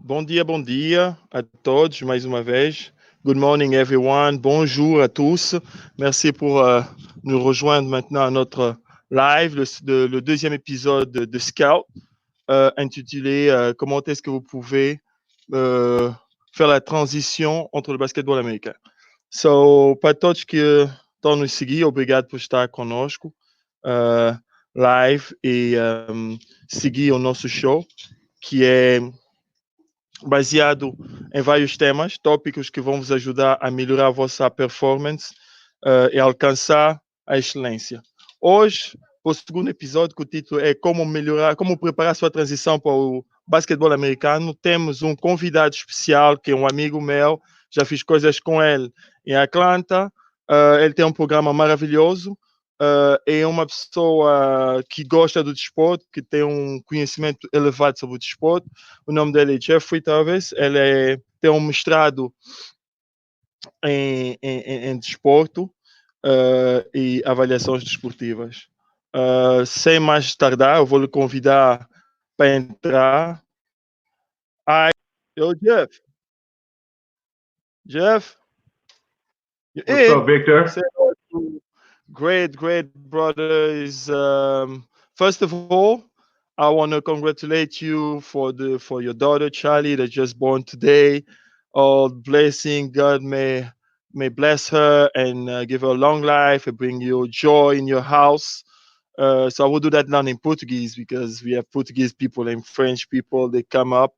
Bom dia a todos, mais uma vez. Good morning, everyone. Bonjour à tous. Merci pour nous rejoindre maintenant à notre live, le deuxième épisode de Scout, intitulé Comment est-ce que vous pouvez faire la transition entre le basquetebol américain. So, para todos que estão nos seguir, obrigado por estar conosco live e seguir o nosso show, que é baseado em vários temas, tópicos que vão vos ajudar a melhorar a vossa performance e alcançar a excelência. Hoje, o segundo episódio, que o título é como preparar a sua transição para o basquetebol americano, temos um convidado especial, que é um amigo meu, já fiz coisas com ele em Atlanta, ele tem um programa maravilhoso, é uma pessoa que gosta do desporto, que tem um conhecimento elevado sobre o desporto. O nome dele é Jeffrey Travis, ele tem um mestrado em desporto e avaliações desportivas. Sem mais tardar, eu vou lhe convidar para entrar. Yo, Jeff. Jeff? What's up, Victor? Great, brother. First of all, I want to congratulate you for your daughter Charlie that just born today. All blessing, God may bless her and give her a long life and bring you joy in your house. So I will do that now in Portuguese because we have Portuguese people and French people. They come up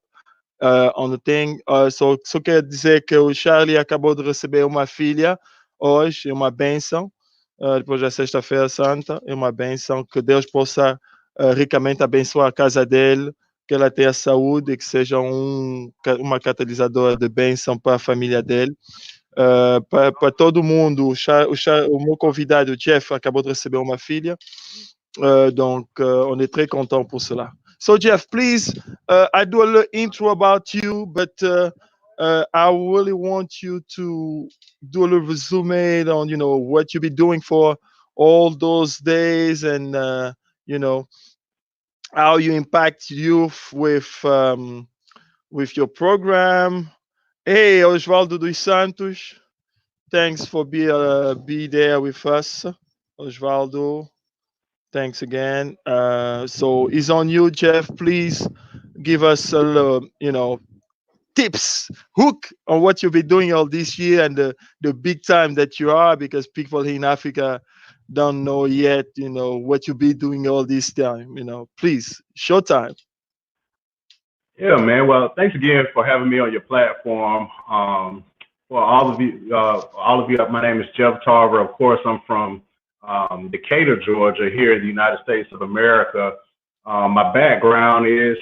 on the thing. Só quero dizer que o Charlie acabou de receber uma filha hoje, é uma bênção. Depois da Sexta-feira Santa, é uma bênção. Que Deus possa ricamente abençoar a casa dele, que ela tenha saúde, que seja uma catalisadora de bênção para a família dele. Para todo mundo, o meu convidado, o Jeff, acabou de receber uma filha. Donc, on est très content pour cela. So, Jeff, please, I do a little intro about you, but I really want you to do a little resume on, what you've been doing for all those days and, how you impact youth with your program. Hey, Osvaldo dos Santos, thanks for be there with us, Osvaldo. Thanks again. So it's on you, Jeff. Please give us a little, tips, hook on what you've been doing all this year and the big time that you are, because people in Africa don't know yet, what you've been doing all this time. Please, showtime. Yeah, man. Well, thanks again for having me on your platform. For all of you, my name is Jeff Tarver. Of course, I'm from Decatur, Georgia, here in the United States of America. My background is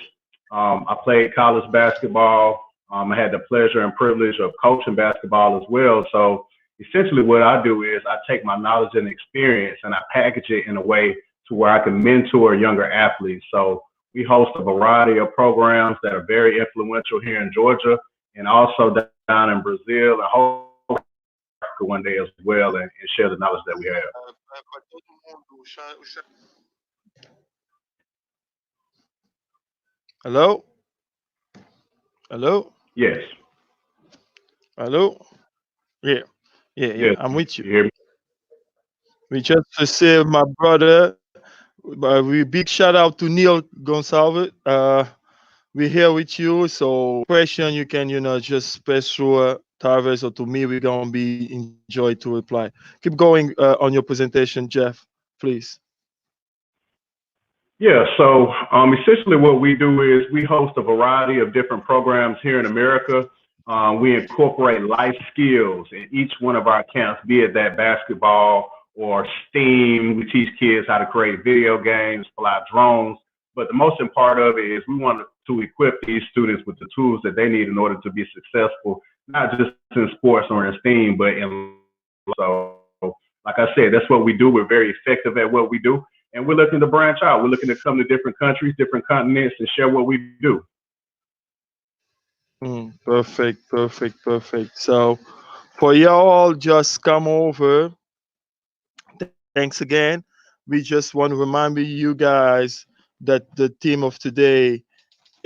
I played college basketball. I had the pleasure and privilege of coaching basketball as well. So essentially what I do is I take my knowledge and experience and I package it in a way to where I can mentor younger athletes. So we host a variety of programs that are very influential here in Georgia and also down in Brazil and hopefully one day as well and share the knowledge that we have. Hello? Hello? Yes. Hello? Yeah. Yes. I'm with you. You hear me? We just received my brother. We big shout out to Neil Gonsalves. We're here with you. So question you can, just press through Tarvis or to me. We're gonna be enjoy to reply. Keep going on your presentation, Jeff, please. Yeah, so essentially what we do is we host a variety of different programs here in America. We incorporate life skills in each one of our camps, be it that basketball or STEAM. We teach kids how to create video games, fly drones. But the most important part of it is we want to equip these students with the tools that they need in order to be successful, not just in sports or in STEAM, but in life. So, like I said, that's what we do. We're very effective at what we do. And we're looking to branch out. We're looking to come to different countries, different continents, and share what we do. Perfect. So for y'all just come over, thanks again. We just want to remind you guys that the theme of today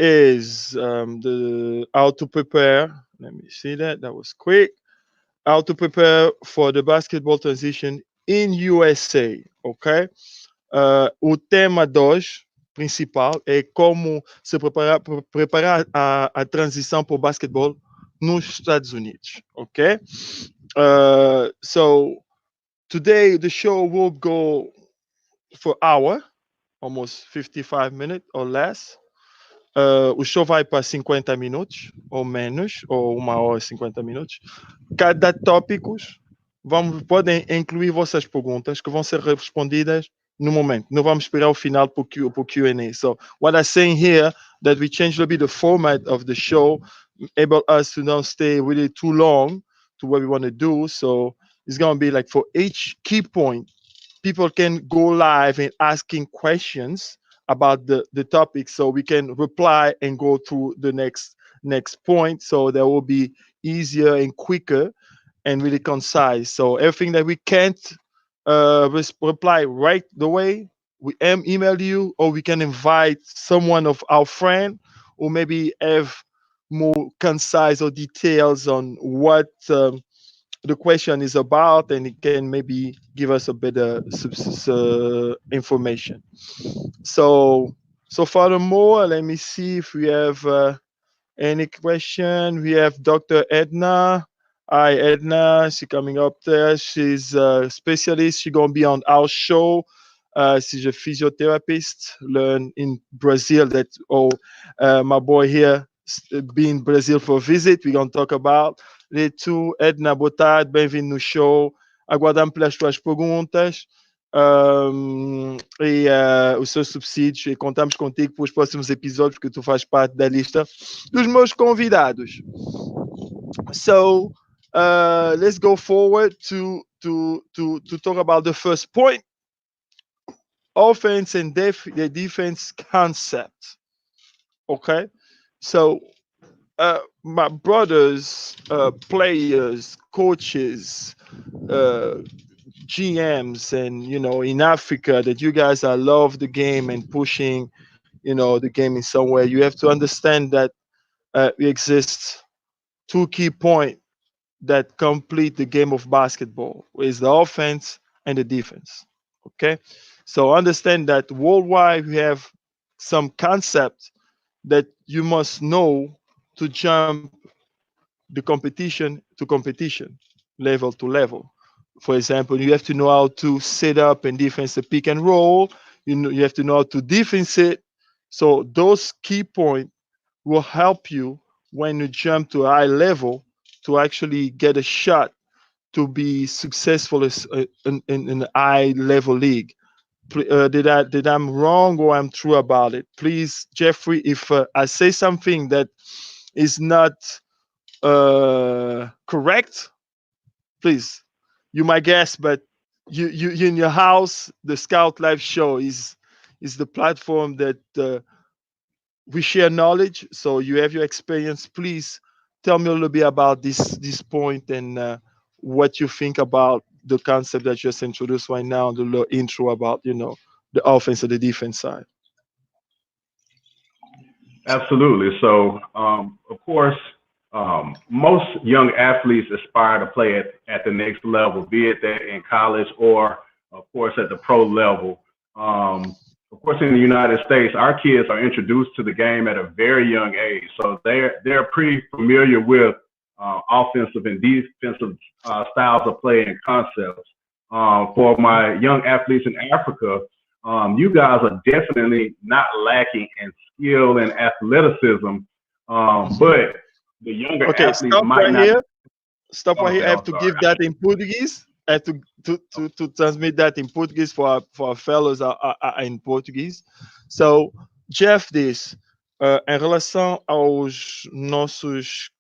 is the how to prepare. Let me see that. That was quick. How to prepare for the basketball transition in USA, ok? O tema 2 principal é como se preparar a transição para o basquetebol nos Estados Unidos, ok? So today the show will go for an hour, almost 55 minutes or less. O show vai para 50 minutos ou menos, ou 1 hora e 50 minutos. Cada tópicos podem incluir vossas perguntas que vão ser respondidas no momento. Não vamos esperar o final para o Q&A. So what I'm saying here, that we changed a bit the format of the show, able us to not stay really too long to what we want to do. So it's going to be like for each key point, people can go live and asking questions about the topic, so we can reply and go through the next point. So that will be easier and quicker and really concise. So everything that we can't reply right the way, we email you, or we can invite someone of our friend who maybe have more concise or details on what the question is about, and it can maybe give us a better information. So furthermore, let me see if we have any question. We have Dr. Edna. Hi, Edna. She's coming up there. She's a specialist. She's going to be on our show. She's a physiotherapist, learned in Brazil. That my boy here been in Brazil for a visit. We're going to talk about it too. Edna, boa tarde. Bem-vindo no show. Aguardamos pelas tuas perguntas. Os seus subsídios, e contamos contigo para os próximos episódios, porque tu fazes parte da lista dos meus convidados. So let's go forward to talk about the first point: offense and the defense concept. Okay, so my brothers, players, coaches, GMs, and in Africa, that you guys love the game and pushing the game in some way. You have to understand that exists two key points that complete the game of basketball, is the offense and the defense. Okay, so understand that worldwide we have some concept that you must know to jump the competition to competition, level to level. For example, you have to know how to set up and defense the pick and roll. You have to know how to defense it. So those key points will help you when you jump to a high level to actually get a shot to be successful in an high level league. Did I'm wrong or I'm true about it? Please, Jeffrey, if I say something that is not correct, please. You might guess, but you in your house, the Scout Live show is the platform that we share knowledge. So you have your experience. Please tell me a little bit about this point and what you think about the concept that just introduced right now, the little intro about the offense and the defense side. Absolutely. So of course, most young athletes aspire to play at the next level, be it that in college or, of course, at the pro level. Of course, in the United States, our kids are introduced to the game at a very young age, so they're pretty familiar with offensive and defensive styles of play and concepts. For my young athletes in Africa, you guys are definitely not lacking in skill and athleticism, but the younger athletes might not. Stop right here. I have to give that in Portuguese. I have to transmit that in Portuguese for our fellows in Português. So, Jeff diz, em relação aos nossos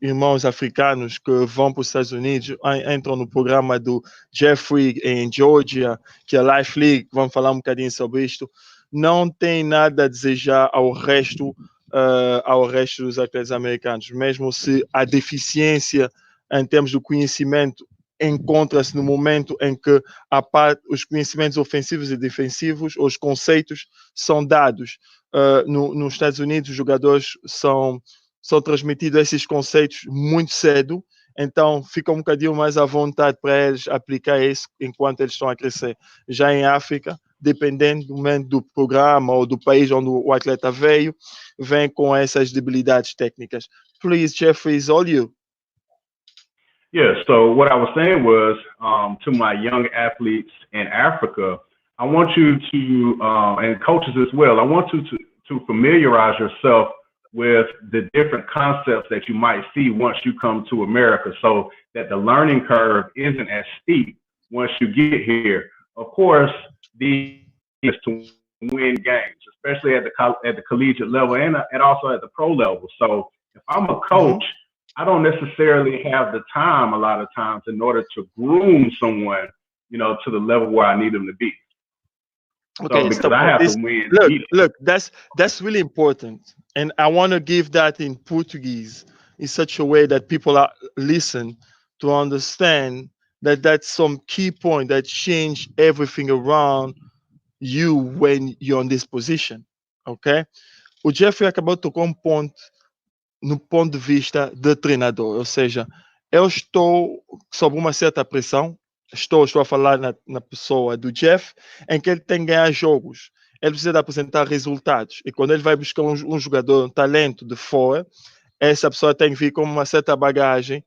irmãos africanos que vão para os Estados Unidos, entram no programa do Jeffrey em Georgia, que é a Life League, vamos falar um bocadinho sobre isto, não tem nada a desejar ao resto dos atletas americanos, mesmo se a deficiência em termos do conhecimento encontra-se no momento em que os conhecimentos ofensivos e defensivos, os conceitos são dados. Nos Estados Unidos, os jogadores são transmitidos esses conceitos muito cedo, então fica um bocadinho mais à vontade para eles aplicar isso enquanto eles estão a crescer. Já em África, dependendo do momento do programa ou do país onde o atleta veio, vem com essas debilidades técnicas. Please, Jeffrey, it's all you. Yeah, so what I was saying was to my young athletes in Africa, I want you to, and coaches as well, I want you to familiarize yourself with the different concepts that you might see once you come to America, so that the learning curve isn't as steep once you get here. Of course, the is to win games, especially at the collegiate level and also at the pro level. So if I'm a coach, I don't necessarily have the time a lot of times in order to groom someone, to the level where I need them to be. Okay, so because I have to win. Look, that's really important, and I want to give that in Portuguese in such a way that people listen to understand that that's some key point that change everything around you when you're in this position, ok? O Jeffrey acabou de tocar ponto no ponto de vista de treinador, ou seja, eu estou sob uma certa pressão, estou a falar na pessoa do Jeff, em que ele tem que ganhar jogos, ele precisa de apresentar resultados, e quando ele vai buscar um jogador, um talento de fora, essa pessoa tem que vir com uma certa bagagem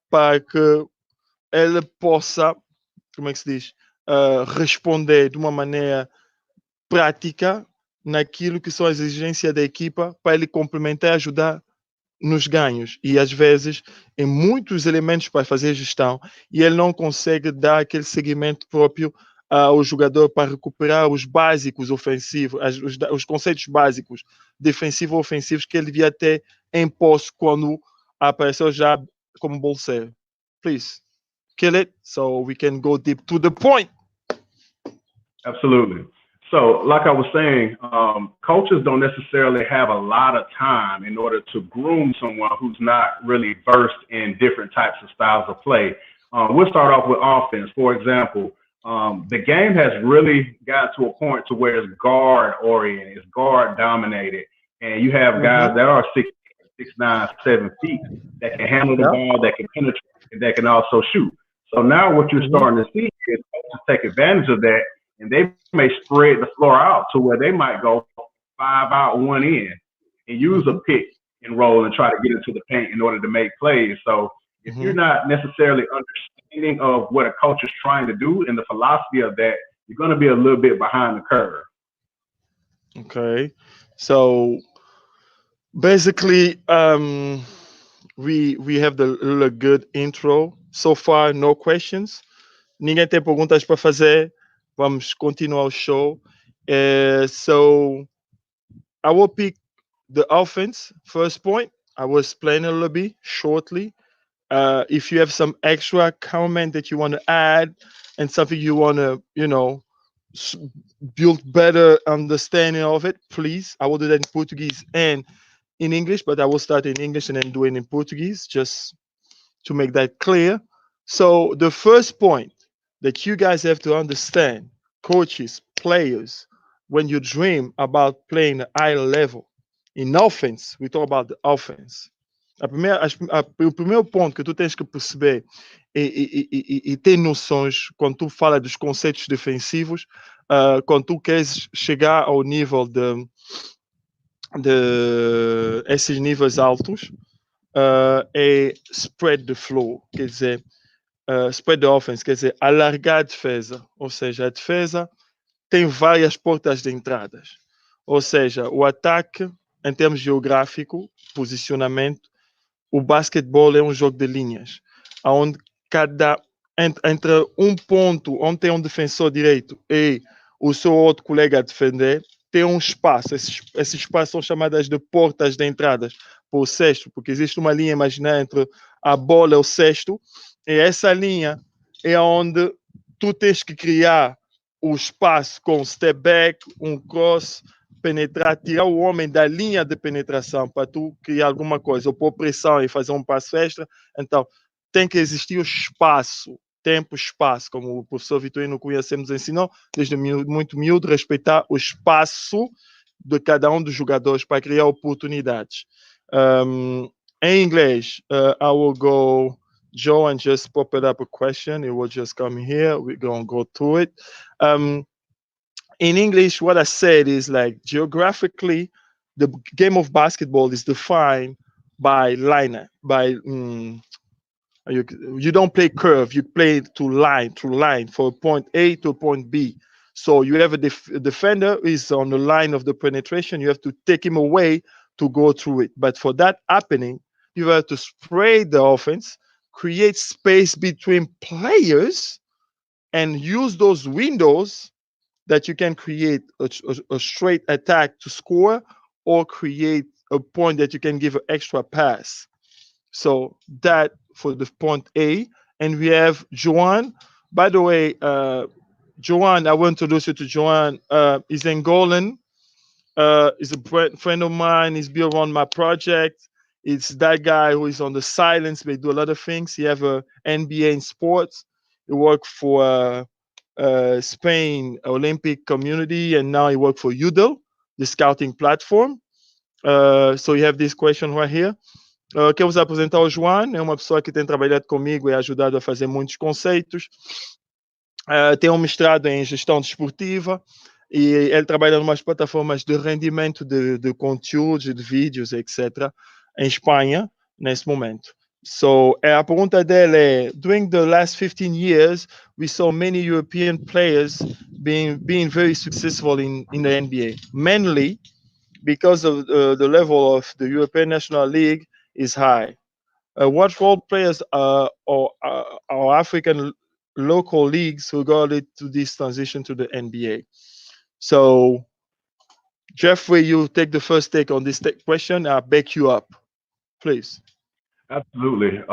para que ele possa, como é que se diz, responder de uma maneira prática naquilo que são as exigências da equipa para ele complementar e ajudar nos ganhos. E às vezes, em muitos elementos para fazer gestão, e ele não consegue dar aquele segmento próprio ao jogador para recuperar os básicos ofensivos, os conceitos básicos defensivos e ofensivos que ele devia ter em posse quando apareceu já como bolseiro. Please, kill it so we can go deep to the point. Absolutely. So like I was saying, coaches don't necessarily have a lot of time in order to groom someone who's not really versed in different types of styles of play. We'll start off with offense. For example, the game has really got to a point to where it's guard oriented, it's guard dominated, and you have guys that are 6'9", 7 feet that can handle the ball, that can penetrate, and that can also shoot. So now what you're starting to see is coaches take advantage of that, and they may spread the floor out to where they might go 5 out, 1 in, and use a pick and roll and try to get into the paint in order to make plays. So if you're not necessarily understanding of what a coach is trying to do and the philosophy of that, you're going to be a little bit behind the curve. Okay. So basically, we have the good intro. So far, no questions. Ninguém tem perguntas para fazer. Vamos continuar o show. So I will pick the offense first point. I will explain a little bit shortly. If you have some extra comment that you want to add and something you want to, build better understanding of it, please. I will do that in Portuguese and in English, but I will start in English and then do it in Portuguese just to make that clear. So the first point that you guys have to understand, coaches, players, when you dream about playing at high level, in offense, we talk about the offense. O primeiro ponto que tu tens que perceber e ter noções quando tu fala dos conceitos defensivos, quando tu queres chegar ao nível de esses níveis altos, é spread the floor, quer dizer, spread the offense, quer dizer, alargar a defesa. Ou seja, a defesa tem várias portas de entradas. Ou seja, o ataque, em termos geográfico, posicionamento, o basquetebol é um jogo de linhas, onde entre um ponto onde tem um defensor direito e o seu outro colega a defender, tem um espaço. Esses espaços são chamadas de portas de entradas para o cesto, porque existe uma linha imaginária entre a bola e o cesto, e essa linha é onde tu tens que criar o espaço com um step back, um cross, penetrar, tirar o homem da linha de penetração para tu criar alguma coisa, ou pôr pressão e fazer um passo extra. Então, tem que existir o espaço tempo, espaço, como o professor Vitorino Cunha sempre nos ensinou, desde muito miúdo, respeitar o espaço de cada um dos jogadores para criar oportunidades. Em inglês, I will go, Joe, and just pop it up a question. It will just come here. We're going to go through it. In English, what I said is like geographically, the game of basketball is defined by line, by you don't play curve, you play through line for point A to point B. So you have a defender is on the line of the penetration, you have to take him away to go through it. But for that happening, you have to spray the offense, create space between players, and use those windows that you can create a straight attack to score, or create a point that you can give an extra pass. So that for the point A. And we have Joan. By the way, Joan, I want to introduce you to Joan. He's Angolan. He's a friend of mine. He's been around my project. It's that guy who is on the silence, but do a lot of things. He have a NBA in sports. He worked for Spain Olympic community, and now he worked for UDEL, the scouting platform. So you have this question right here. Quero vos apresentar o João, é uma pessoa que tem trabalhado comigo e ajudado a fazer muitos conceitos. Tem um mestrado em gestão desportiva e ele trabalha em umas plataformas de rendimento de conteúdos, de vídeos, etc., em Espanha, nesse momento. So, a pergunta dele é, during the last 15 years, we saw many European players being very successful in the NBA, mainly because of the level of the European National League is high. What role players or African local leagues regarded to this transition to the NBA? So, Jeffrey, you take the first take on this question. I'll back you up, please. Absolutely.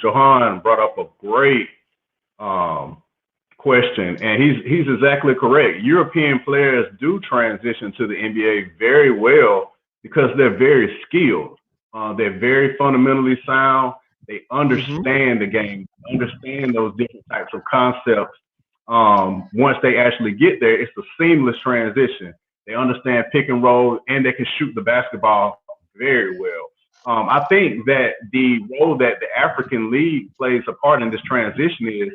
Johan brought up a great question, and he's exactly correct. European players do transition to the NBA very well because they're very skilled. They're very fundamentally sound. They understand the game, understand those different types of concepts. Once they actually get there, it's a seamless transition. They understand pick and roll, and they can shoot the basketball very well. I think that the role that the African League plays a part in this transition is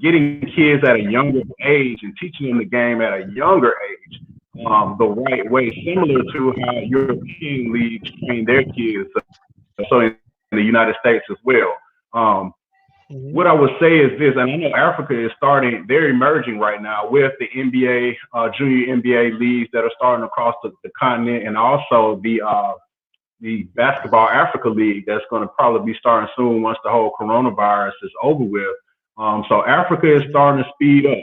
getting kids at a younger age and teaching them the game at a younger age the right way, similar to how European leagues train their kids, so in the United States as well. What I would say is this, and I know Africa is starting, they're emerging right now with the NBA, junior NBA leagues that are starting across the continent, and also the Basketball Africa League that's going to probably be starting soon once the whole coronavirus is over with. So Africa is starting to speed up.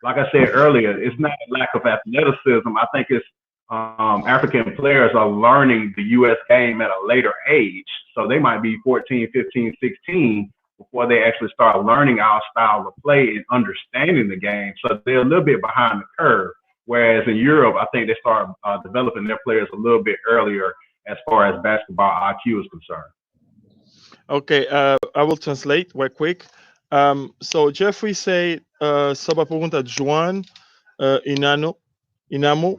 Like I said earlier, it's not a lack of athleticism. I think it's African players are learning the U.S. game at a later age. So they might be 14, 15, 16 before they actually start learning our style of play and understanding the game. So they're a little bit behind the curve. Whereas in Europe, I think they start developing their players a little bit earlier as far as basketball IQ is concerned. Okay, I will translate right quick. So Jeffrey said, sobre a pergunta de João Inamo,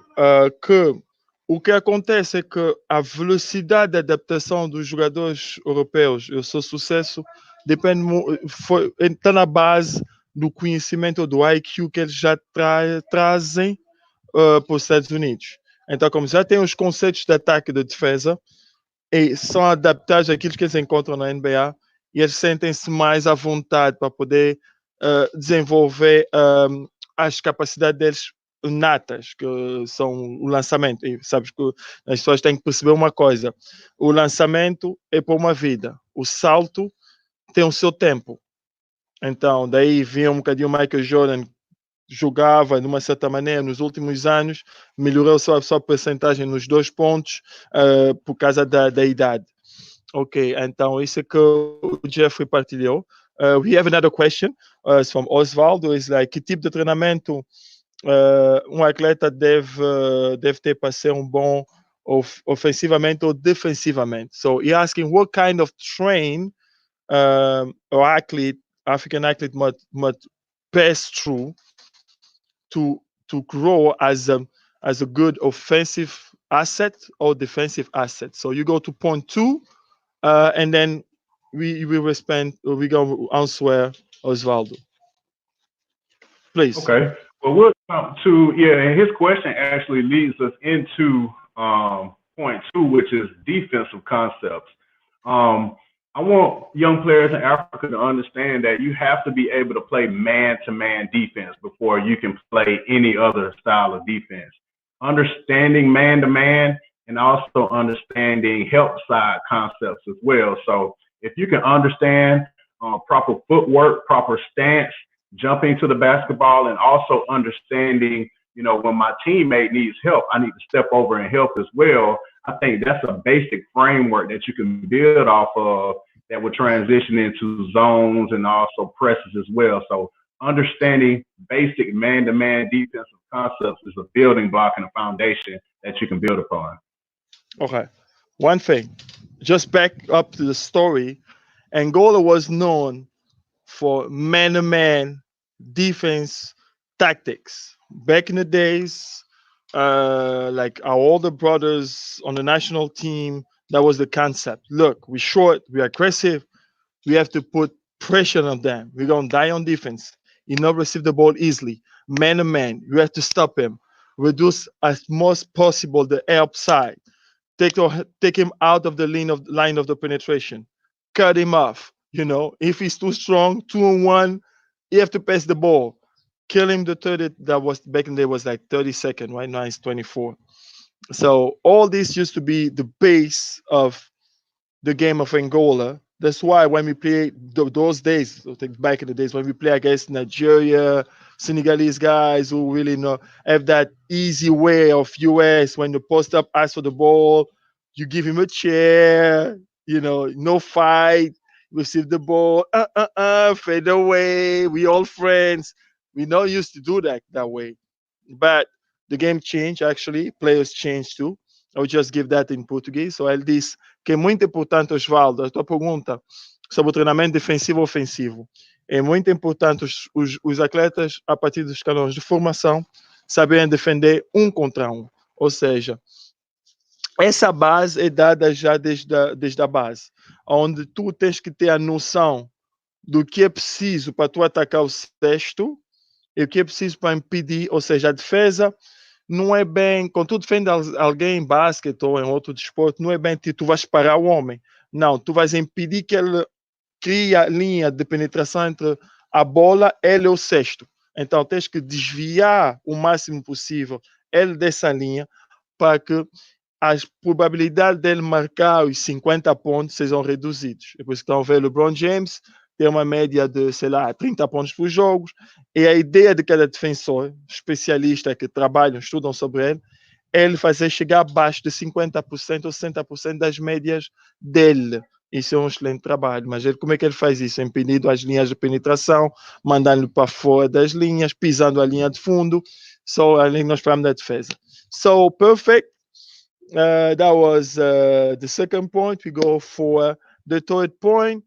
que o que acontece é que a velocidade de adaptação dos jogadores europeus e o seu sucesso depende, está na base do conhecimento do IQ que eles já trazem para os Estados Unidos. Então, como já tem os conceitos de ataque e de defesa, e são adaptados àquilo que eles encontram na NBA, e eles sentem-se mais à vontade para poder desenvolver as capacidades deles natas, que são o lançamento. E sabes que as pessoas têm que perceber uma coisa: o lançamento é para uma vida, o salto tem o seu tempo. Então, daí vinha um bocadinho o Michael Jordan, jogava de uma certa maneira nos últimos anos, melhorou só a sua percentagem nos 2 pontos por causa da idade. Ok, então isso é que o Jeffrey partilhou. We have another question from Osvaldo. Is like, que tipo de treinamento atleta deve ter para ser bom ofensivamente ou defensivamente? So he asking what kind of train or athlete African athlete must pass through to grow as a good offensive asset or defensive asset. So you go to point two, and then we will respond. We go answer Osvaldo, please. Okay. Well, we'll come to, yeah, and his question actually leads us into point two, which is defensive concepts. I want young players in Africa to understand that you have to be able to play man-to-man defense before you can play any other style of defense. Understanding man-to-man and also understanding help side concepts as well. So if you can understand proper footwork, proper stance, jumping to the basketball, and also understanding, when my teammate needs help, I need to step over and help as well. I think that's a basic framework that you can build off of that will transition into zones and also presses as well. So understanding basic man-to-man defensive concepts is a building block and a foundation that you can build upon. Okay. One thing, just back up to the story. Angola was known for man-to-man defense tactics. Back in the days, like our older brothers on the national team, that was the concept. Look, we're short, we're aggressive, we have to put pressure on them. We're going to die on defense. He not receive the ball easily. Man to man, you have to stop him. Reduce as much possible the help side. Take him out of the line of the penetration. Cut him off. If he's too strong, 2-on-1, you have to pass the ball. Kill him the 30. That was back in the day was like 30 seconds. Right now it's 24. So all this used to be the base of the game of Angola. That's why when we play those days, back in the days when we play against Nigeria, Senegalese guys who really have that easy way of US, when the post up asks for the ball, you give him a chair, no fight, receive the ball, fade away, we all friends. We not used to do that way. But the game changed actually, players changed too. I'll just give that in Portuguese. So ele disse que é muito importante, Osvaldo, a tua pergunta sobre o treinamento defensivo e ofensivo. É muito importante os atletas, a partir dos escalões de formação, saberem defender um contra um. Ou seja, essa base é dada já desde a base, onde tu tens que ter a noção do que é preciso para tu atacar o cesto e o que é preciso para impedir, ou seja, a defesa não é bem, quando tu defende alguém em basquete ou em outro desporto, não é bem que tu vais parar o homem. Não, tu vais impedir que ele crie a linha de penetração entre a bola, ele e o cesto. Então, tens que desviar o máximo possível ele dessa linha para que as probabilidades dele marcar os 50 pontos sejam reduzidas. É por isso que estão a ver o LeBron James ter uma média de, 30 pontos por jogo. E a ideia de cada defensor, especialista que trabalham, estudam sobre ele fazer chegar abaixo de 50% ou 60% das médias dele. Isso é um excelente trabalho. Mas como é que ele faz isso? Impedindo as linhas de penetração, mandando para fora das linhas, pisando a linha de fundo. Só ali nós falamos da defesa. So, perfect. That was the second point. We go for the third point.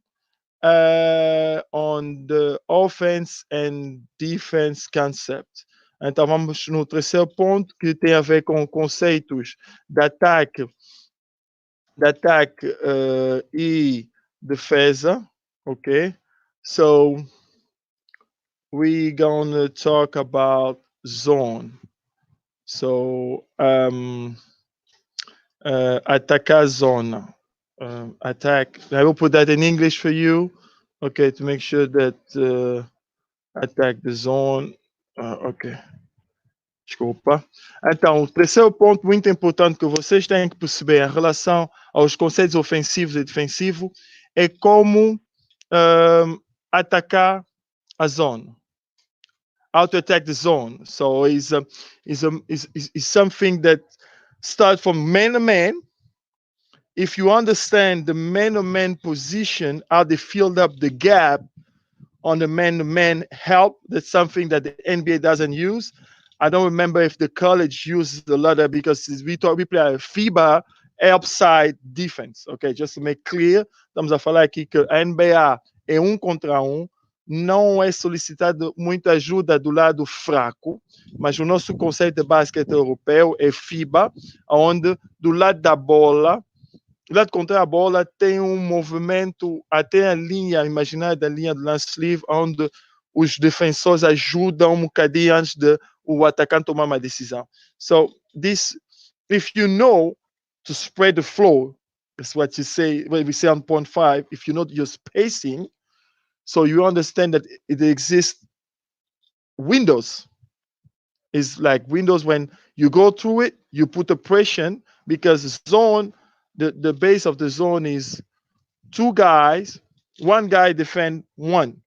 On the offense and defense concept. Então vamos no terceiro ponto, que tem a ver com conceitos de ataque e defesa, ok? So we're gonna talk about zone. So atacar zona. Attack. I will put that in English for you, okay, to make sure that attack the zone. Ok. Desculpa. Então, o terceiro ponto muito importante que vocês têm que perceber em relação aos conceitos ofensivos e defensivos é como atacar a zona. How to attack the zone. So it's something that starts from man to man. If you understand the man-to-man position, how they filled up the gap on the man-to-man help, that's something that the NBA doesn't use. I don't remember if the college uses a lot of, because we play a FIBA help side defense. Okay, just to make clear, estamos a falar aqui que a NBA é contra não é solicitado muita ajuda do lado fraco, mas o nosso conceito de basquete europeu é FIBA, onde do lado da bola, do lado contrário da bola, tem um movimento até a linha imaginária da linha do lance livre, onde os defensores ajudam um bocadinho antes de o atacante tomar uma decisão. So this, if you know to spread the floor, that's what you say when we say on point 5, if you know your spacing, so you understand that it exists windows. It's like windows when you go through it, you put a pressure because zone, the base of the zone is two guys, one guy defend one,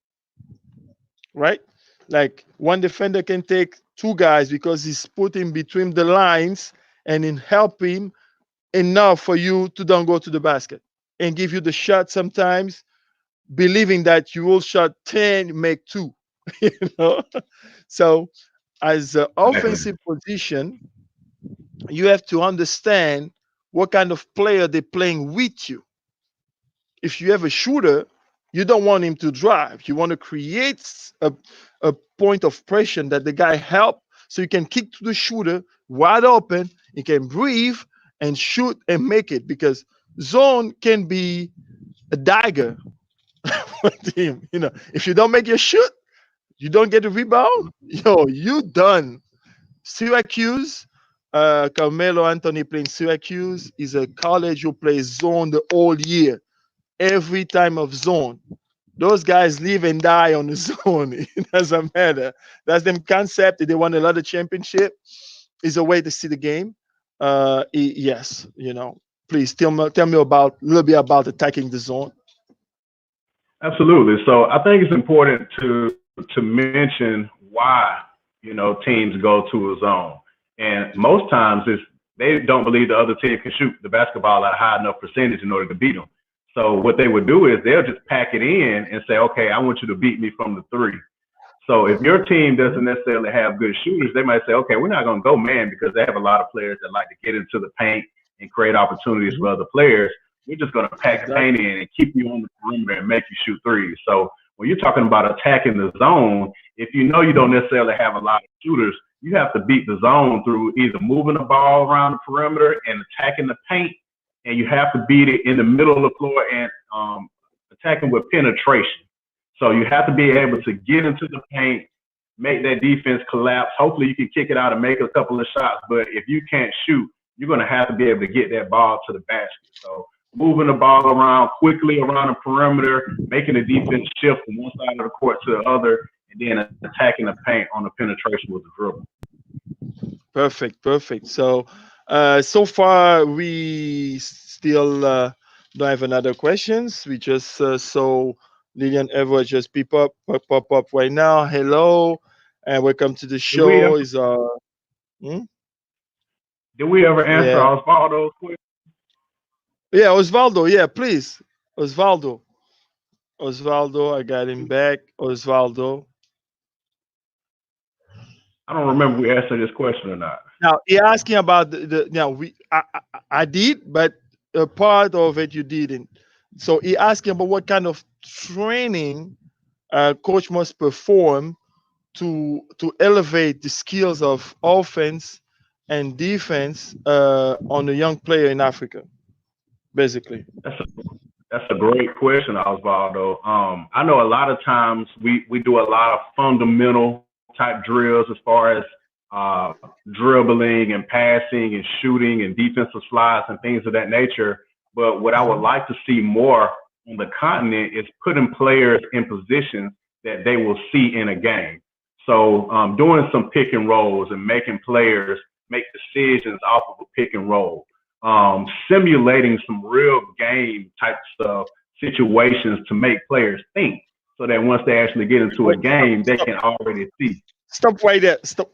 right? Like one defender can take two guys because he's putting between the lines and in helping enough for you to don't go to the basket and give you the shot sometimes, believing that you will shot 10, make 2. You know? So as an offensive position, you have to understand what kind of player they're playing with you. If you have a shooter, you don't want him to drive. You want to create a point of pressure that the guy help so you can kick to the shooter wide open, he can breathe and shoot and make it, because zone can be a dagger for him. You know, if you don't make your shoot, you don't get a rebound, yo, you done. Syracuse, Carmelo Anthony playing Syracuse is a college who plays zone the whole year, every time of zone. Those guys live and die on the zone. It doesn't matter. That's them concept. They won a lot of championship. Is a way to see the game. Yes, you know. Please tell me about a little bit about attacking the zone. Absolutely. So I think it's important to mention why, you know, teams go to a zone. And most times it's they don't believe the other team can shoot the basketball at a high enough percentage in order to beat them. So what they would do is they'll just pack it in and say, okay, I want you to beat me from the 3. So if your team doesn't necessarily have good shooters, they might say, okay, we're not going to go man because they have a lot of players that like to get into the paint and create opportunities for other players. We're just going to pack the paint in and keep you on the perimeter and make you shoot threes. So when you're talking about attacking the zone, if you know you don't necessarily have a lot of shooters, you have to beat the zone through either moving the ball around the perimeter and attacking the paint, and you have to beat it in the middle of the floor and attacking with penetration. So you have to be able to get into the paint, make that defense collapse. Hopefully you can kick it out and make a couple of shots, but if you can't shoot, you're going to have to be able to get that ball to the basket. So moving the ball around quickly around the perimeter, making the defense shift from one side of the court to the other, and then attacking the paint on the penetration with the dribble. Perfect. So, so far we still don't have another questions. We just saw Lillian Edwards just pop up right now. Hello, and welcome to the show. Did we ever answer Osvaldo's question? Yeah, Osvaldo. Yeah, please, Osvaldo, I got him back. Osvaldo. I don't remember we answered this question or not. Now he asking about I did, but a part of it you didn't. So he asking about what kind of training coach must perform to elevate the skills of offense and defense on a young player in Africa, basically. That's a great question, Osvaldo. I know a lot of times we do a lot of fundamental type drills as far as dribbling and passing and shooting and defensive slides and things of that nature. But what I would like to see more on the continent is putting players in positions that they will see in a game. So doing some pick and rolls and making players make decisions off of a pick and roll. Simulating some real game type stuff, situations to make players think, so that once they actually get into a game, they can already see. Stop right there. Stop.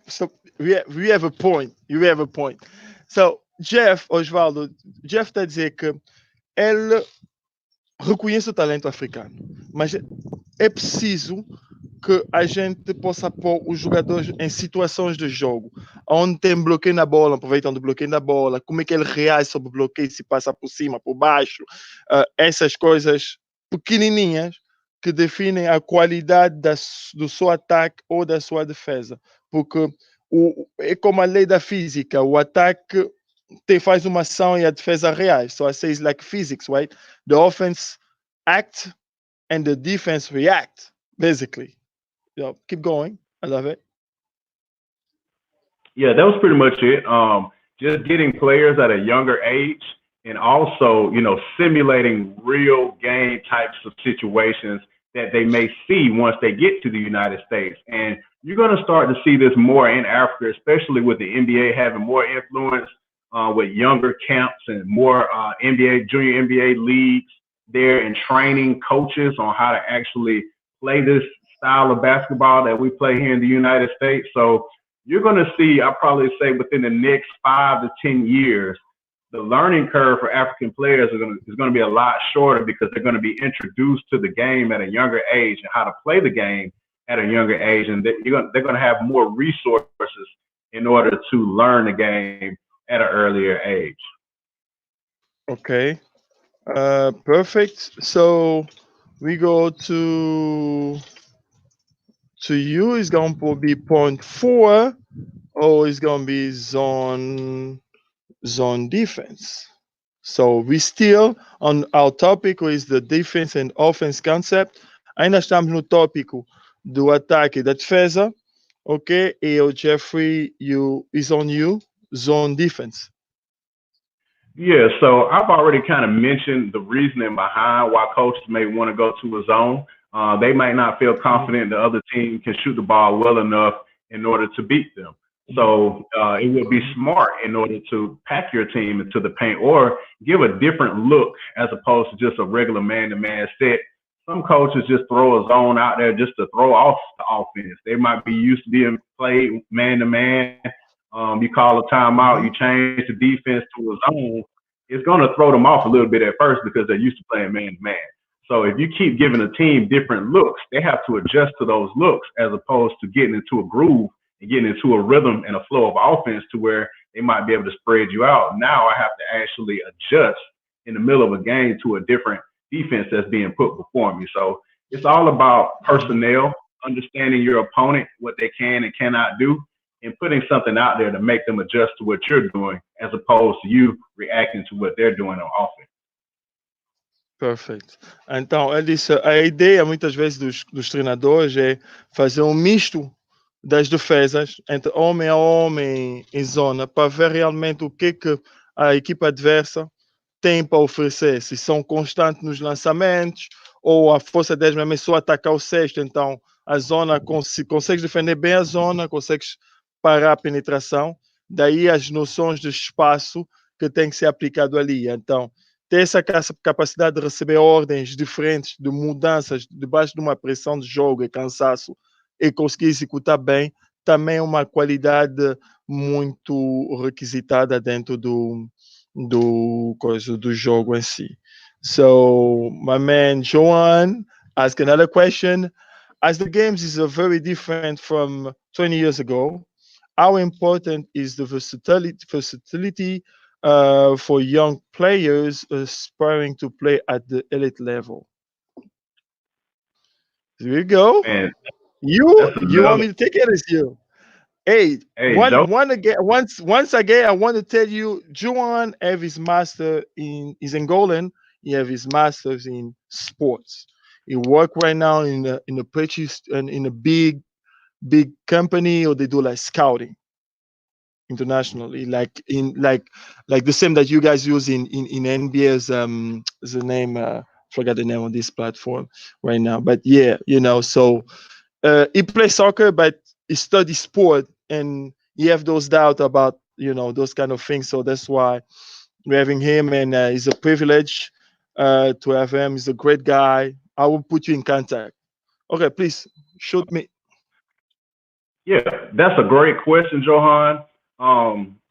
We have a point. You have a point. So, Jeff, Osvaldo, Jeff está a dizer que ele reconhece o talento africano, mas é preciso que a gente possa pôr os jogadores em situações de jogo, onde tem bloqueio na bola, aproveitando o bloqueio na bola, como é que ele reage sobre o bloqueio, se passa por cima, por baixo, essas coisas pequenininhas que definem a qualidade do seu ataque ou da sua defesa. Porque é como a lei da física, o ataque faz uma ação e a defesa reage. So I say it's like physics, right? The offense act and the defense react, basically. Keep going. I love it. Yeah, that was pretty much it. Just getting players at a younger age and also, simulating real game types of situations that they may see once they get to the United States. And you're going to start to see this more in Africa, especially with the NBA having more influence with younger camps and more junior NBA leagues there and training coaches on how to actually play this style of basketball that we play here in the United States. So you're going to see, I'll probably say within the next 5 to 10 years, the learning curve for African players is going to be a lot shorter because they're going to be introduced to the game at a younger age and how to play the game at a younger age. And they're going to have more resources in order to learn the game at an earlier age. Okay. Perfect. So we go to you. It's going to be point 4, or it's going to be zone defense. So we still on our topic is the defense and offense concept. Ainda estamos no tópico do ataque e da defesa. Ok? E o Jeffrey, is on you, zone defense. Yeah, so I've already kind of mentioned the reasoning behind why coaches may want to go to a zone. They might not feel confident the other team can shoot the ball well enough in order to beat them. So it would be smart in order to pack your team into the paint or give a different look as opposed to just a regular man-to-man set. Some coaches just throw a zone out there just to throw off the offense. They might be used to being played man-to-man. You call a timeout, you change the defense to a zone. It's going to throw them off a little bit at first because they're used to playing man-to-man. So if you keep giving a team different looks, they have to adjust to those looks as opposed to getting into a groove and getting into a rhythm and a flow of offense to where they might be able to spread you out. Now I have to actually adjust in the middle of a game to a different defense that's being put before me. So it's all about personnel, understanding your opponent, what they can and cannot do, and putting something out there to make them adjust to what you're doing as opposed to you reacting to what they're doing on offense. Perfect. Então, ele disse, a ideia muitas vezes dos treinadores é fazer um misto das defesas entre homem a homem em zona para ver realmente o que a equipa adversa tem para oferecer, se são constantes nos lançamentos ou a força deles mesmo é só atacar o cesto. Então a zona, se consegues defender bem a zona, consegues parar a penetração, daí as noções de espaço que tem que ser aplicado ali. Então ter essa capacidade de receber ordens diferentes, de mudanças debaixo de uma pressão de jogo e cansaço e conseguir executar bem, também é uma qualidade muito requisitada dentro do jogo em si. So, my man Johan asked another question. As the games is very different from 20 years ago, how important is the versatility for young players aspiring to play at the elite level? Here you go. Man, You want me to take it as you? Hey, once again, I want to tell you, Juan have his master is Angolan. He have his masters in sports. He work right now in a purchase and in a big company, or they do like scouting internationally, like the same that you guys use in NBA's the name forgot the name of this platform right now, but yeah, so he plays soccer, but he studies sport, and you have those doubts about those kind of things. So that's why we're having him, and it's a privilege to have him. He's a great guy. I will put you in contact. Okay, please shoot me. Yeah, that's a great question, Johan.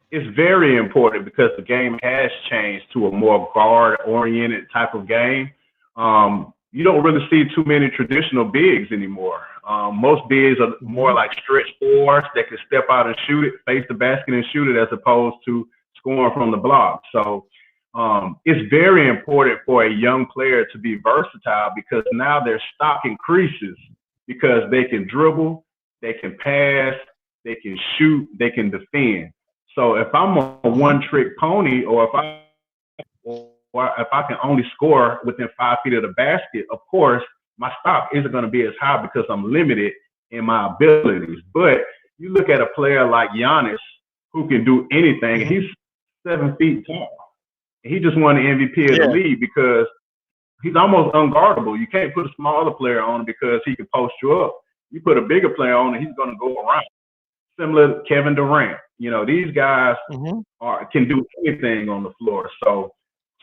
It's very important because the game has changed to a more guard-oriented type of game. You don't really see too many traditional bigs anymore. Most bigs are more like stretch fours that can step out and shoot it, face the basket and shoot it, as opposed to scoring from the block. So it's very important for a young player to be versatile because now their stock increases because they can dribble, they can pass, they can shoot, they can defend. So if I'm a one-trick pony, or if I can only score within 5 feet of the basket, of course, my stock isn't going to be as high because I'm limited in my abilities. But you look at a player like Giannis who can do anything, and he's 7 feet tall. He just won the MVP of the league because he's almost unguardable. You can't put a smaller player on him because he can post you up. You put a bigger player on and he's going to go around. Similar to Kevin Durant. You know, these guys can do anything on the floor. So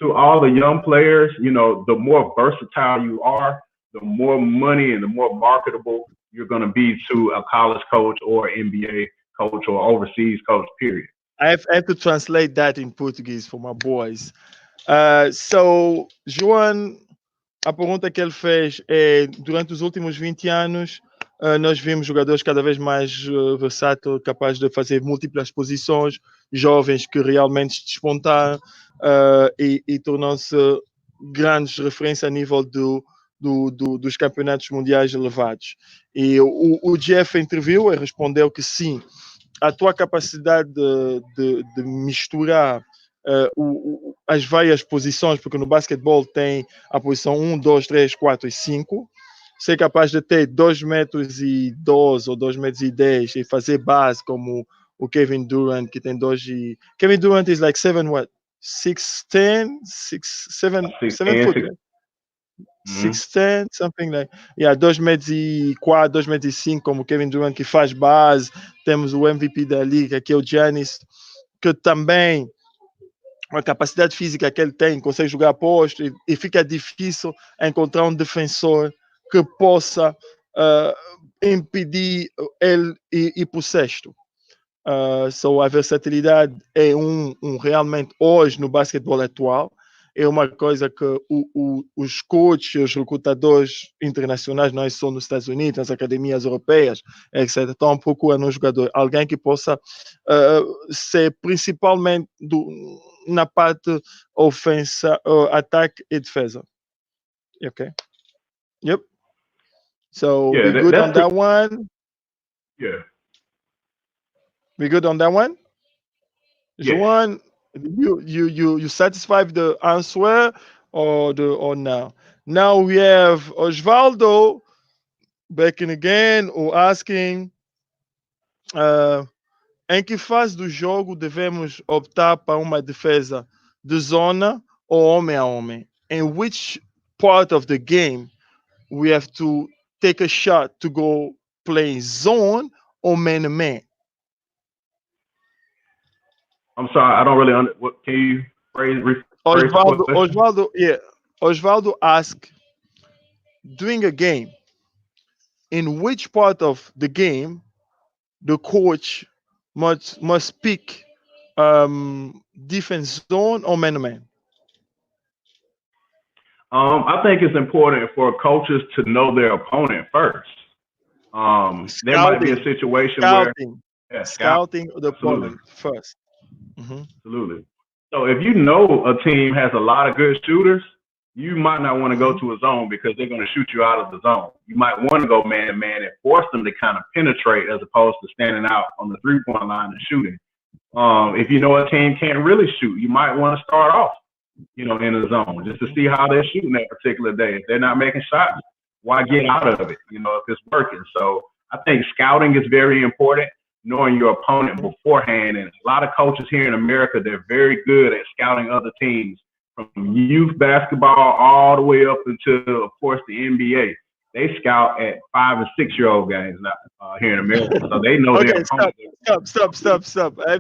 to all the young players, you know, the more versatile you are, the more money and the more marketable you're going to be to a college coach or NBA coach or overseas coach, period. I have to translate that in Portuguese for my boys. So, João, a pergunta que ele fez é: durante os últimos 20 anos, nós vimos jogadores cada vez mais versáteis, capazes de fazer múltiplas posições, jovens que realmente se despontaram e tornam-se grandes referências a nível dos campeonatos mundiais elevados. E o Jeff interviu e respondeu que sim, a tua capacidade de misturar as várias posições, porque no basquetebol tem a posição 1, 2, 3, 4 e 5, ser capaz de ter 2,12 metros ou 2,10 metros e fazer base como o Kevin Durant, que tem 2 e... Kevin Durant is like 7 what? 6'10", 7 foot. 6'10", something like, 2,4 metros, 2,5 metros, como o Kevin Durant, que faz base. Temos o MVP da liga, que é o Giannis, que também a capacidade física que ele tem, consegue jogar posto e fica difícil encontrar um defensor que possa impedir ele ir para o sexto. So a versatilidade é realmente hoje no basquetebol atual é uma coisa que os coaches, os recrutadores internacionais, não é só nos Estados Unidos, nas academias europeias, etc., estão procurando um jogador, alguém que possa ser principalmente na parte ofensa, ataque e defesa. Okay. Yep. So we good on that one? Yeah. We good on that one? Yeah. João, you satisfied with the answer or now? Now we have Osvaldo back in again or asking em que fase do jogo devemos optar para uma defesa de zona ou homem a homem? In which part of the game we have to take a shot to go play zone or man-to-man? I'm sorry, I don't really understand. What can you rephrase? Osvaldo asked, during a game, in which part of the game the coach must pick defense zone or man-to-man? I think it's important for coaches to know their opponent first. There might be a situation where scouting the opponent first. Absolutely. So if you know a team has a lot of good shooters, you might not want to go to a zone because they're going to shoot you out of the zone. You might want to go man-to-man and force them to kind of penetrate as opposed to standing out on the three-point line and shooting. If you know a team can't really shoot, you might want to start off, in a zone just to see how they're shooting that particular day. If they're not making shots, why get out of it, if it's working? So I think scouting is very important, knowing your opponent beforehand. And a lot of coaches here in America, they're very good at scouting other teams from youth basketball all the way up into, of course, the NBA. They scout at 5- and 6-year-old games now here in America, so they know their opponent. Stop. I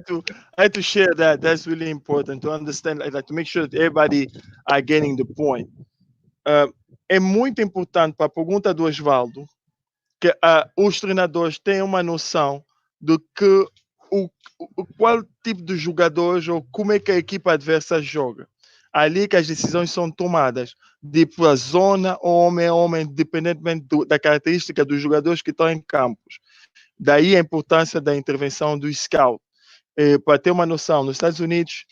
have to share that. That's really important to understand, like to make sure that everybody are getting the point. É muito importante para a pergunta do Osvaldo que os treinadores tenham uma noção do que qual tipo de jogadores ou como é que a equipa adversa joga. Ali que as decisões são tomadas, de para a zona, homem a homem, independentemente da característica dos jogadores que estão em campos. Daí a importância da intervenção do scout. Para ter uma noção, nos Estados Unidos,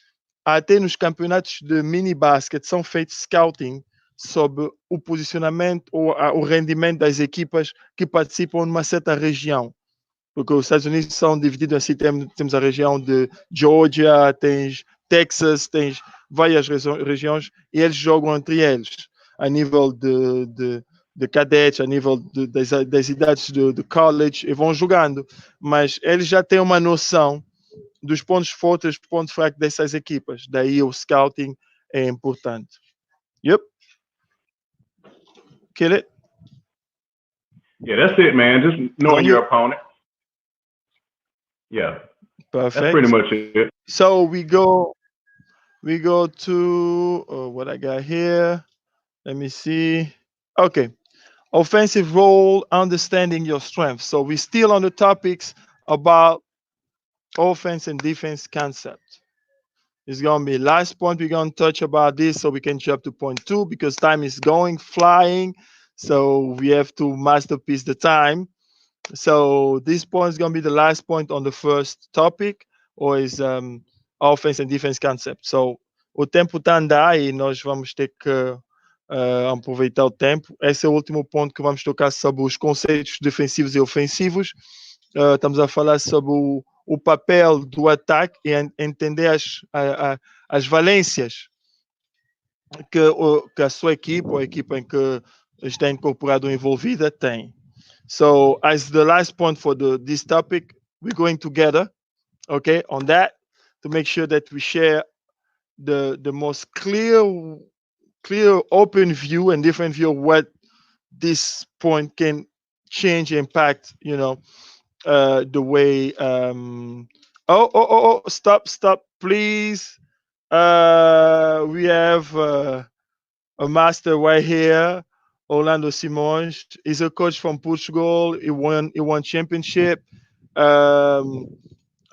até nos campeonatos de mini basket são feitos scouting sobre o posicionamento ou o rendimento das equipas que participam numa certa região. Porque os Estados Unidos são divididos assim, temos a região de Georgia, tens Texas, tens várias regiões, e eles jogam entre eles, a nível de cadetes, a nível das idades de college, e vão jogando. Mas eles já têm uma noção dos pontos fortes e dos pontos fracos dessas equipas. Daí o scouting é importante. Yep. Kill it? Yeah, that's it, man. Just knowing your opponent. Yeah. Perfect. That's pretty much it. So we go to what I got here. Let me see. Okay. Offensive role, understanding your strengths. So we're still on the topics about offense and defense concept. It's going to be last point we're going to touch about this, so we can jump to point 2 because time is going flying. So we have to masterpiece the time. So this point is going to be the last point on the first topic, or is offense and defense concept. So o tempo está a andar e nós vamos ter que aproveitar o tempo. Esse é o último ponto que vamos tocar sobre os conceitos defensivos e ofensivos. Estamos a falar sobre o papel do ataque e entender as valências que a sua equipa, ou a equipa em que está incorporado ou envolvida, tem. So as the last point for this topic, we're going together, okay, on that to make sure that we share the most clear, open view and different view of what this point can change, impact, the way. Stop, please. We have a master right here. Orlando Simões. He's a coach from Portugal. He won championship. I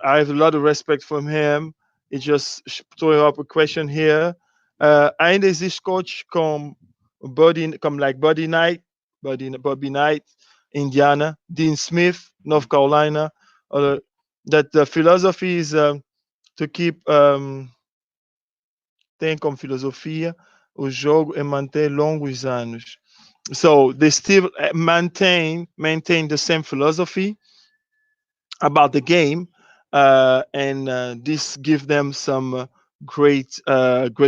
have a lot of respect from him. He just threw up a question here. Ainda existe coach como Buddy Knight, Bobby Knight, Indiana, Dean Smith, North Carolina. That the philosophy is to keep tem como filosofia o jogo é manter longos anos. So they still maintain the same philosophy about the game, and this gives them some great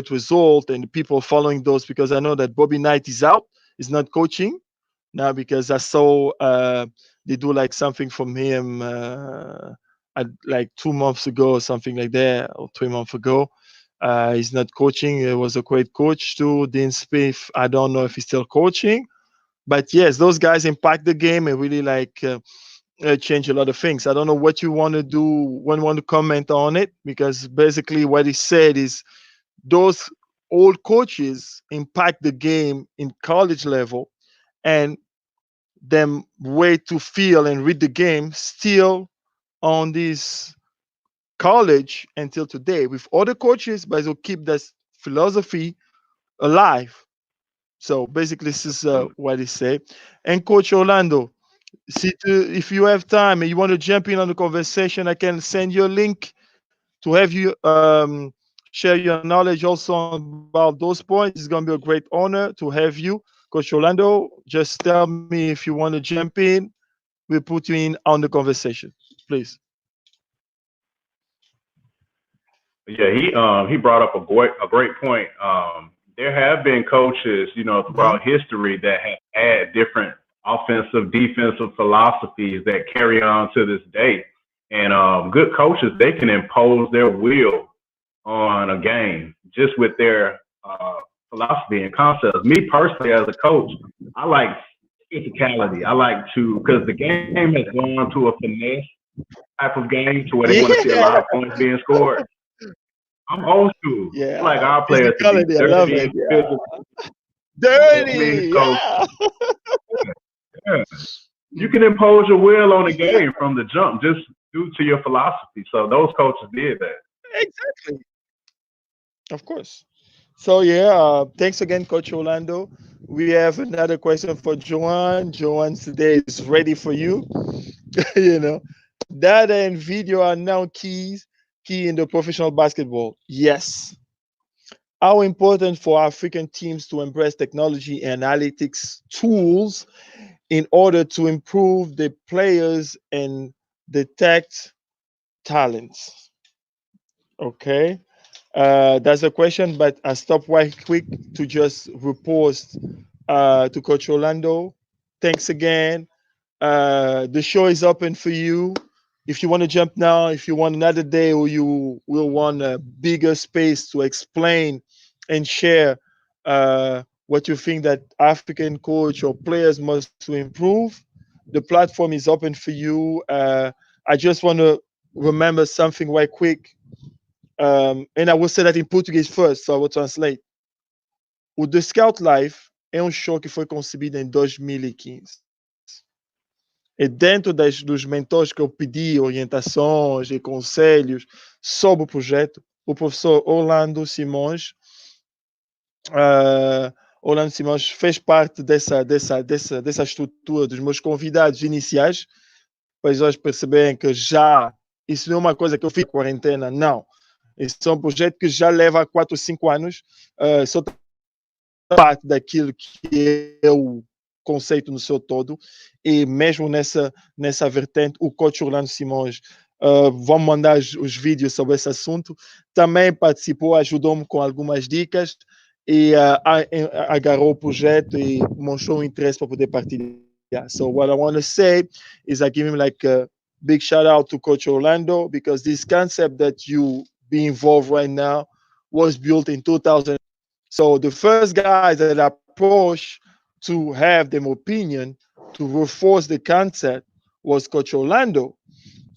result, and people following those, because I know that Bobby Knight is out, is not coaching now, because I saw they do like something from him like 2 months ago or something like that, or 3 months ago. He's not coaching. He was a great coach too. Dean Smith, I don't know if he's still coaching, but yes, those guys impact the game and really change a lot of things. I don't know what you want to do, when you want to comment on it, because basically what he said is those old coaches impact the game in college level, and them way to feel and read the game still on this college until today with other coaches, but they'll keep that philosophy alive. So basically, this is what he said. And Coach Orlando, if you have time and you want to jump in on the conversation, I can send you a link to have you share your knowledge also about those points. It's going to be a great honor to have you, Coach Orlando. Just tell me if you want to jump in. We'll put you in on the conversation, please. Yeah, he brought up a great point. There have been coaches, throughout history that have had different offensive, defensive philosophies that carry on to this day. And good coaches, they can impose their will on a game just with their philosophy and concepts. Me personally, as a coach, I like physicality. I like because the game has gone to a finesse type of game to where they want to see a lot of points being scored. I'm old school. Yeah, I like our players to be dirty, dirty. Yeah. Yeah. You can impose your will on the game from the jump just due to your philosophy. So those coaches did that. Exactly. Of course. So thanks again, Coach Orlando. We have another question for Joanne. Joanne today is ready for you. Data and video are now keys key in the professional basketball? Yes. How important for African teams to embrace technology and analytics tools in order to improve the players and detect talents? Okay. That's a question, but I stop right quick to just repost to Coach Orlando. Thanks again. The show is open for you. If you want to jump now, if you want another day, or you will want a bigger space to explain and share what you think that African coach or players must to improve, the platform is open for you. I just want to remember something right quick, and I will say that in português first, so I will translate. O The Scout Life é um show que foi concebido em 2015. E dentro dos mentores que eu pedi orientações e conselhos sobre o projeto, o professor Orlando Simões fez parte dessa estrutura dos meus convidados iniciais, para eles perceberem que já isso não é uma coisa que eu fiz quarentena, não. Isso é um projeto que já leva 4 ou 5 anos, só parte daquilo que é o conceito no seu todo, e mesmo nessa vertente, o coach Orlando Simões vamos mandar os vídeos sobre esse assunto. Também participou, ajudou-me com algumas dicas e agarrou o projeto e mostrou interesse para poder partilhar. So what I want to say is I give him like a big shout out to Coach Orlando, because this concept that you be involved right now was built in 2000. So the first guys that approached to have them opinion to reinforce the concept was Coach Orlando.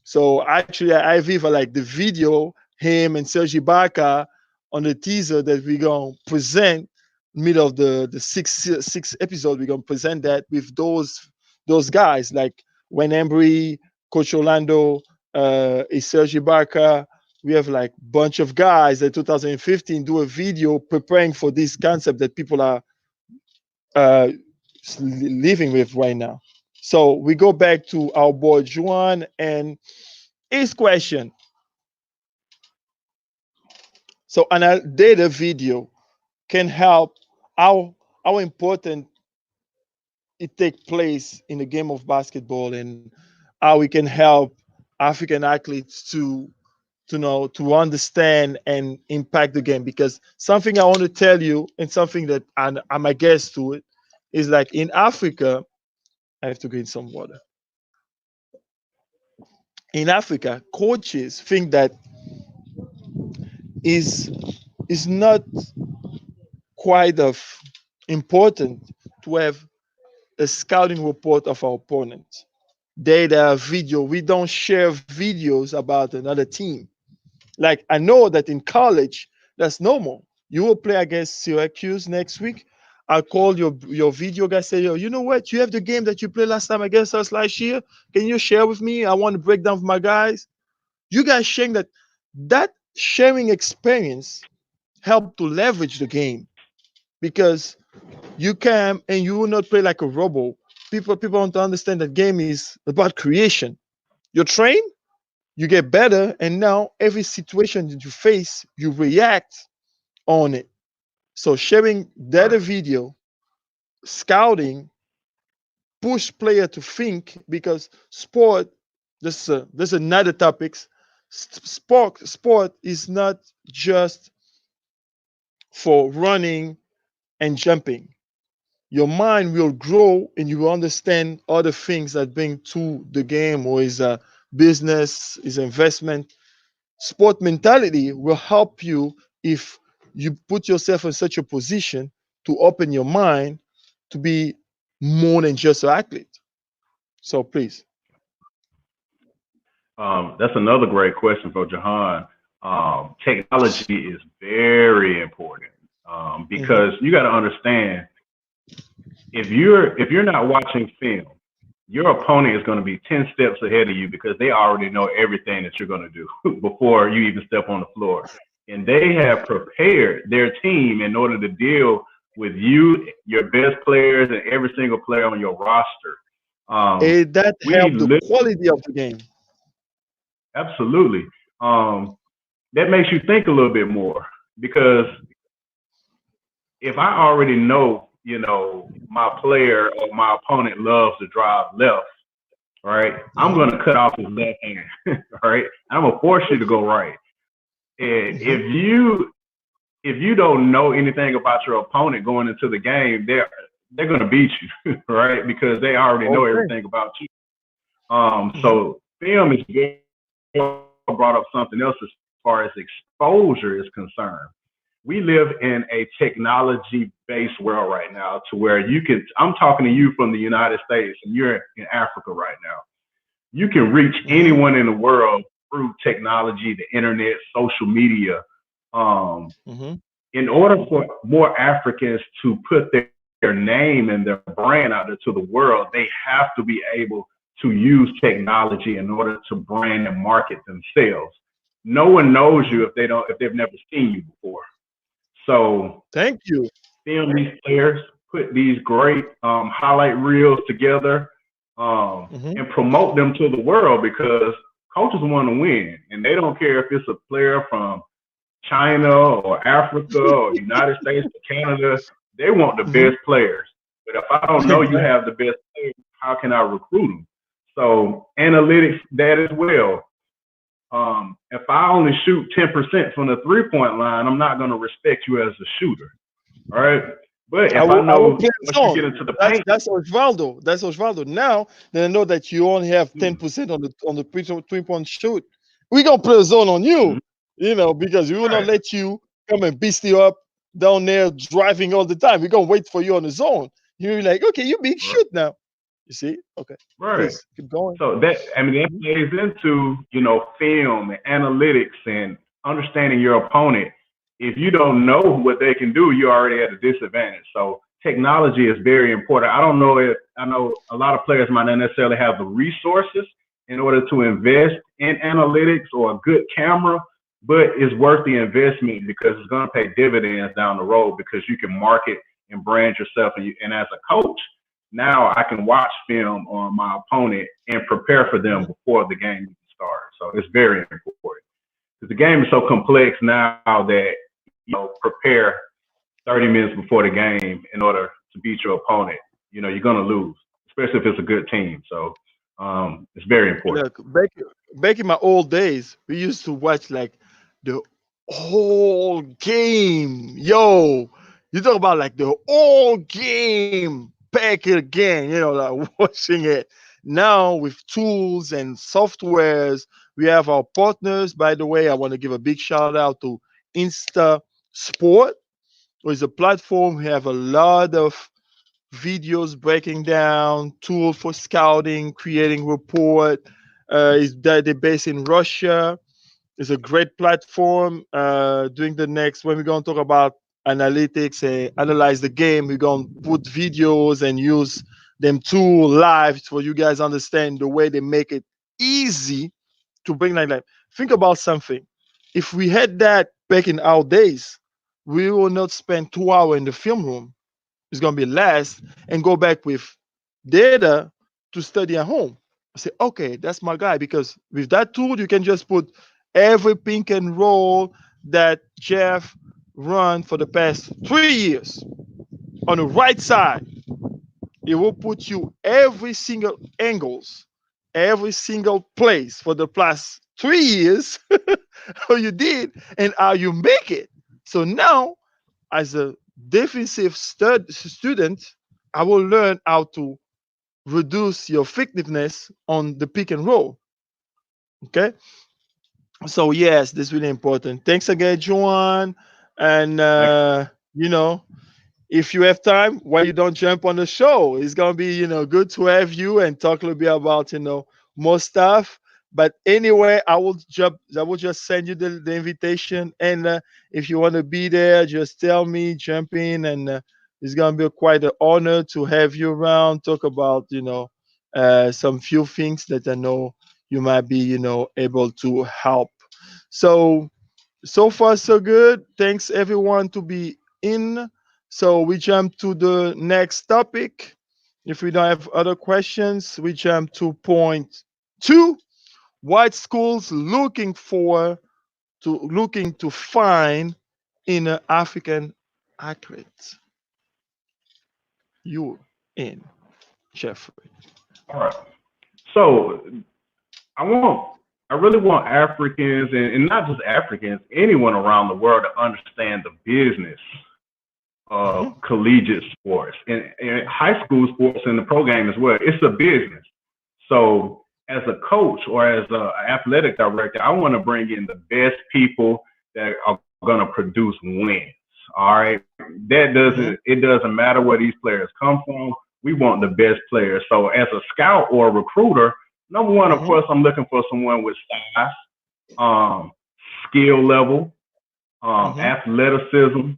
So actually, I even like the video, him and Sergi Baca on the teaser that we're gonna present middle of the six episode. We're gonna present that with those guys like Wayne Embry, Coach Orlando, Sergi Baca. We have like bunch of guys that 2015 do a video preparing for this concept that people are uh, living with right now. So we go back to our boy Juan and his question. So an data video can help how important it take place in the game of basketball, and how we can help African athletes to know to understand and impact the game. Because something I want to tell you, and something that I'm a guest to it, is like in Africa. I have to get some water. In Africa, coaches think that is is not quite of important to have a scouting report of our opponent. Data, video. We don't share videos about another team. Like I know that in college, that's normal. You will play against Syracuse next week. I'll call your video guy, say, yo, you know what? You have the game that you played last time against us last year. Can you share with me? I want to break down for my guys. You guys sharing that sharing experience help to leverage the game, because you can and you will not play like a robot. People want to understand that game is about creation. You train, you get better, and now every situation that you face, you react on it. So sharing data Right. video, scouting, push player to think, because sport, this is another topics. Sport is not just for running and jumping. Your mind will grow and you will understand other things that bring to the game, or is a business, is investment. Sport mentality will help you if you put yourself in such a position to open your mind to be more than just an athlete. So please. That's another great question for Jahan. Technology is very important Mhm. because you got to understand if you're not watching film, your opponent is going to be 10 steps ahead of you because they already know everything that you're going to do before you even step on the floor. And they have prepared their team in order to deal with you, your best players, and every single player on your roster. Um, And that we help the li- quality of the game. Absolutely. that makes you think a little bit more because if I already know, my player or my opponent loves to drive left, right? I'm Mm-hmm. going to cut off his left hand, right? I'm going to force you to go right. And Mm-hmm. if you don't know anything about your opponent going into the game, they're going to beat you, right? Because they already know Okay. everything about you. Mm-hmm. So film is very brought up something else as far as exposure is concerned. We live in a technology based world right now to where I'm talking to you from the United States and you're in Africa right now. You can reach Mm-hmm. anyone in the world through technology, the internet, social media. Um, Mm-hmm. in order for more Africans to put their name and their brand out there to the world, they have to be able to use technology in order to brand and market themselves. No one knows Mm-hmm. you if they've never seen you before. So Thank you. film these players, put these great highlight reels together, Mm-hmm. and promote them to the world because coaches want to win, and they don't care if it's a player from China or Africa or United States or Canada. They want the Mm-hmm. best players. But if I don't know you Exactly. have the best players, how can I recruit them? So analytics that as well. If I only shoot 10% from the 3-point line, I'm not going to respect you as a shooter. All right. But if I I will know play once you get zone. into the paint, That's Osvaldo. That's Osvaldo. Now that I know that you only have mm, 10% on the 3-point shoot, we gonna play a zone on mm, you. Because we will not right, let you come and beast you up down there driving all the time. We're gonna wait for you on the zone. You're like, okay, you big right, shoot now. You see? Okay. right. Please keep going. So that Mhm. plays into, film and analytics and understanding your opponent. If you don't know what they can do, you're already at a disadvantage. So technology is very important. I know a lot of players might not necessarily have the resources in order to invest in analytics or a good camera, but it's worth the investment because it's going to pay dividends down the road because you can market and brand yourself. And as a coach, now I can watch film on my opponent and prepare for them Mhm. before the game even starts. So it's very important because the game is so complex now that prepare 30 minutes before the game in order to beat your opponent. You're gonna lose, especially if it's a good team. So it's very important. Look, back in my old days, we used to watch like the whole game. Yo, you talk about like the whole game back again, like watching it. Now with tools and softwares, we have our partners. By the way, I want to give a big shout out to Insta Sport, which is a platform. We have a lot of videos breaking down, tool for scouting, creating report. Is that they're based in Russia? It's a great platform. Doing the next when we're going to talk about analytics and analyze the game, we're going to put videos and use them tool live for you guys understand the way they make it easy to bring like that. Think about something. If we had that back in our days, we will not spend 2 hours in the film room. It's going to be less and go back with data to study at home. I say, okay, that's my guy because with that tool, you can just put every pick and roll that Jeff run for the past 3 years on the right side. It will put you every single angles, every single place for the past 3 years, how you did and how you make it. So now as a defensive student, I will learn how to reduce your effectiveness on the pick and roll. Okay. So yes, this is really important. Thanks again, Joan. And Thank if you have time, why you don't jump on the show? It's gonna be, good to have you and talk a little bit about, more stuff. But anyway, I will just send you the invitation. And if you want to be there, just tell me, jump in, and it's gonna be quite an honor to have you around. Talk about, some few things that I know you might be, able to help. So so far so good. Thanks everyone to be in. So we jump to the next topic. If we don't have other questions, we jump to point 2. What schools looking for looking to find in an African athlete? You in, Jeffrey. All right. So I want, I really want Africans and not just Africans, anyone around the world to understand the business Hmm. of collegiate sports and high school sports in the pro game as well. It's a business. So as a coach or as an athletic director, I want to bring in the best people that are going to produce wins. All right. Hmm. It doesn't matter where these players come from. We want the best players. So as a scout or a recruiter, number one, of Hmm. course, I'm looking for someone with size, um, skill level, Hmm. athleticism.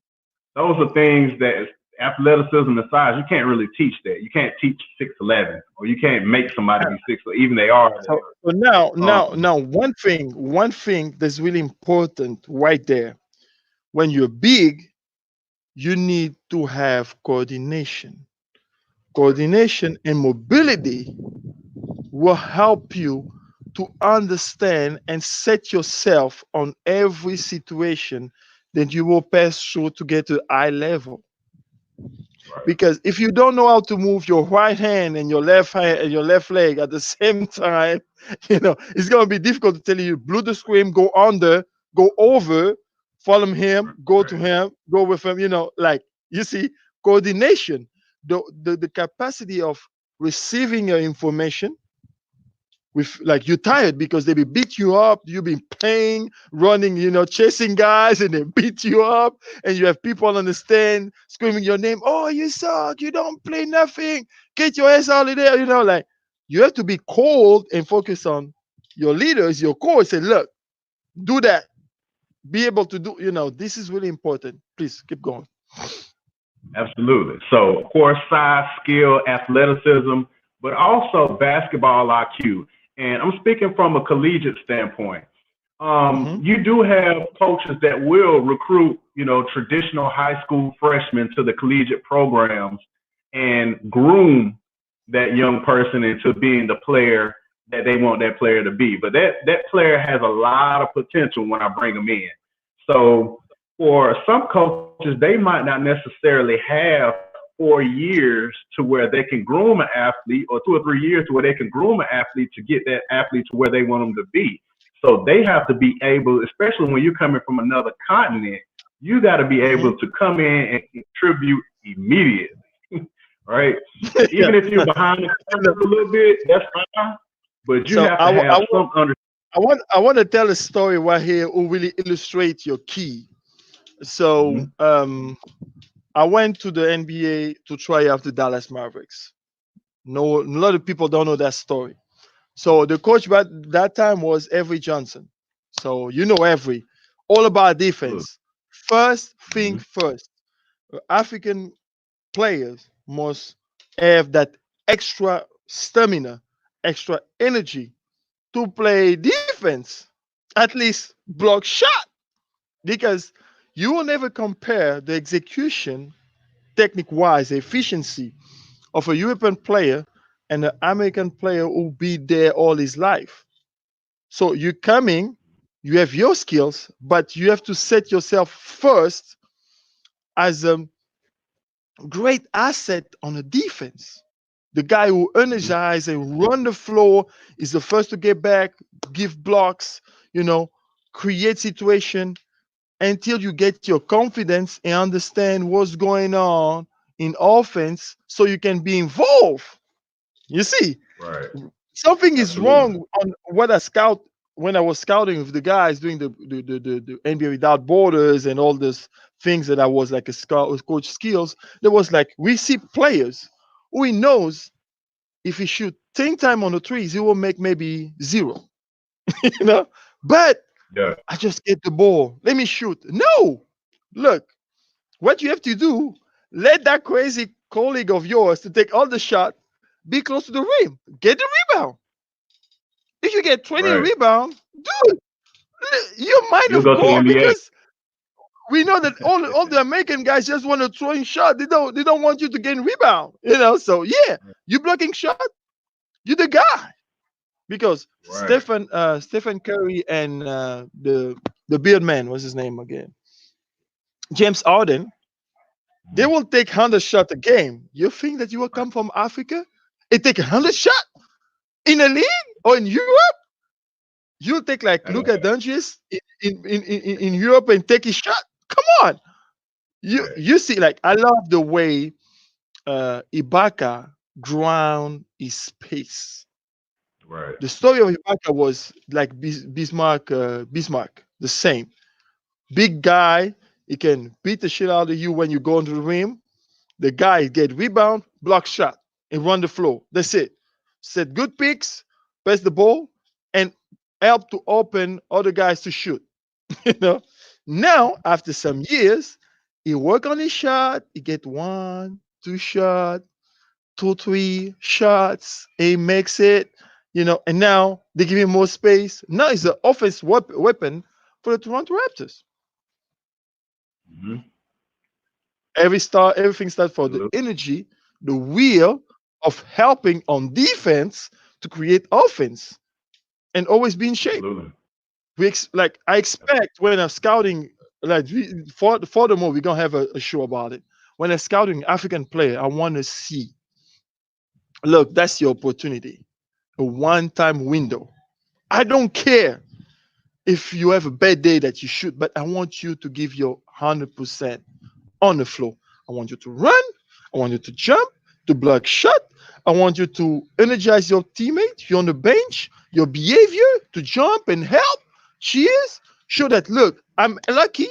Those are things that athleticism and size, you can't really teach that. You can't teach 6'11", or you can't make somebody be six, or even they are So, there. so now, Um, one thing that's really important right there. When you're big, you need to have coordination. Coordination and mobility will help you to understand and set yourself on every situation that you will pass through to get to eye level. right, Because if you don't know how to move your right hand and your left hand and your left leg at the same time, it's gonna be difficult to tell you blue the screen, go under, go over, follow him, go to right, him, go with him. Like you see, coordination, the capacity of receiving your information with like you're tired because they be beat you up, you've been playing, running, chasing guys, and they beat you up, and you have people on the stand screaming your name. Oh, you suck! You don't play nothing. Get your ass out of there. Like you have to be cold and focus on your leaders, your coach. Say, look, do that. Be able to do. This is really important. Please keep going. absolutely. So, of course, size, skill, athleticism, but also basketball IQ. And I'm speaking from a collegiate standpoint. Hmm. You do have coaches that will recruit, traditional high school freshmen to the collegiate programs and groom that young person into being the player that they want that player to be. But that player has a lot of potential when I bring them in. So for some coaches, they might not necessarily have 4 years to where they can groom an athlete, or 2 or 3 years to where they can groom an athlete to get that athlete to where they want them to be. So they have to be able, especially when you're coming from another continent, you got to be Hmm. able to come in and contribute immediately, right? Yeah. Even if you're behind the curve a little bit, that's fine. But you So have I, to wa- I, have wa- some under. I want to tell a story right here who really illustrate your key. So Mhm. I went to the NBA to try out the Dallas Mavericks. No, a lot of people don't know that story. So the coach at that time was Avery Johnson. So Avery, all about Look, defense. First thing mhm. first, African players must have that extra stamina, extra energy to play defense, at least block shot, because you will never compare the execution technique wise, efficiency of a European player and an American player who be there all his life. So you're coming, you have your skills, but you have to set yourself first as a great asset on a defense. The guy who Mhm. energize and run the floor is the first to get back, give blocks, you know, create situation until you get your confidence and understand what's going on in offense so you can be involved. You see, Right. something is Absolutely. wrong on what I scout when I was scouting with the guys doing the NBA without borders and all this things that I was like a scout coach skills. There was like we see players who he knows if he shoot 10 time on the threes, he will make maybe zero, you know. But Yeah. I just get the ball. Let me shoot. No, look, what you have to do, let that crazy colleague of yours to take all the shot, be close to the rim, get the rebound. If you get 20 Right. rebound, dude, you might You'll have go to the gone NBA. because we know that all the American guys just want to throw in shot. They don't want you to gain rebound. So yeah, you blocking shot, you the guy. Because Right. Stephen Curry and the the beard man, what's his name again? James Harden, they will take 100 shots a game. You think that you will come from Africa and take 100 shots in a league or in Europe? You take like Right. Luka Doncic in Europe and take his shot. Come on, Right. you see, like I love the way Ibaka drowned his pace. Right. The story of Ibaka was like Bismarck, the same. Big guy, he can beat the shit out of you when you go into the rim. The guy get rebound, block shot, and run the floor. That's it. Set good picks, pass the ball, and help to open other guys to shoot. you know. Now, after some years, he work on his shot. He get one, two shot, two, three shots. He makes it. And now they give him more space. Now he's an offense weapon for the Toronto Raptors. Mm-hmm. Everything starts for the energy, the will of helping on defense to create offense and always be in shape. Absolutely. Like I expect when I'm scouting, like furthermore, we're gonna have a show about it. When I'm scouting African player, I want to see. Look, that's your opportunity, a one-time window. I don't care if you have a bad day that you shoot, but I want you to give your 100% on the floor. I want you to run. I want you to jump, to block shot. I want you to energize your teammate. You're on the bench. Your behavior to jump and help. Cheers. Show that look, I'm lucky.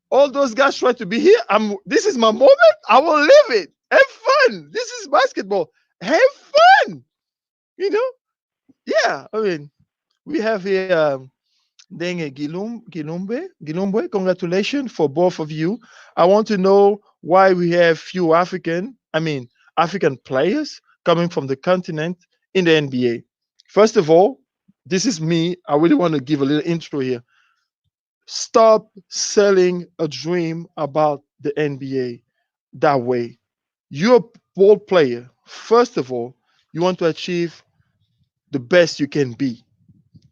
All those guys try to be here. This is my moment. I will live it. Have fun. This is basketball. Have fun. You know? Yeah. I mean, we have here Denge Gilumbe. Congratulations for both of you. I want to know why we have few African players coming from the continent in the NBA. First of all, this is me. I really want to give a little intro here. Stop selling a dream about the NBA that way. You're a ball player. First of all, you want to achieve the best you can be.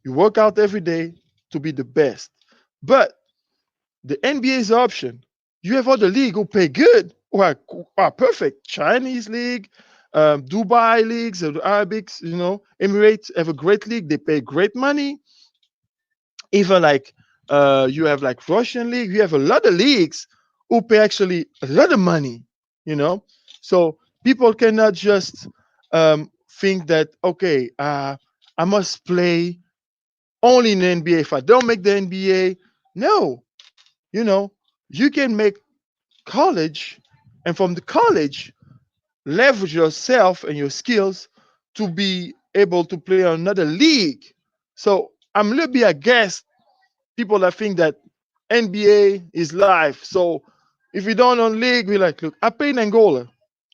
You work out every day to be the best. But the NBA is an option. You have other league who pay good, who are perfect. Chinese league, Dubai leagues, the Arabics, Emirates have a great league. They pay great money. Even like you have like Russian league. You have a lot of leagues who pay actually a lot of money. You know, so people cannot just think that okay, I must play only in the NBA. If I don't make the NBA, no, you can make college, and from the college, leverage yourself and your skills to be able to play on another league. So I'm a little bit against people that think that NBA is life. So if you don't on league, we like, look, I play in Angola.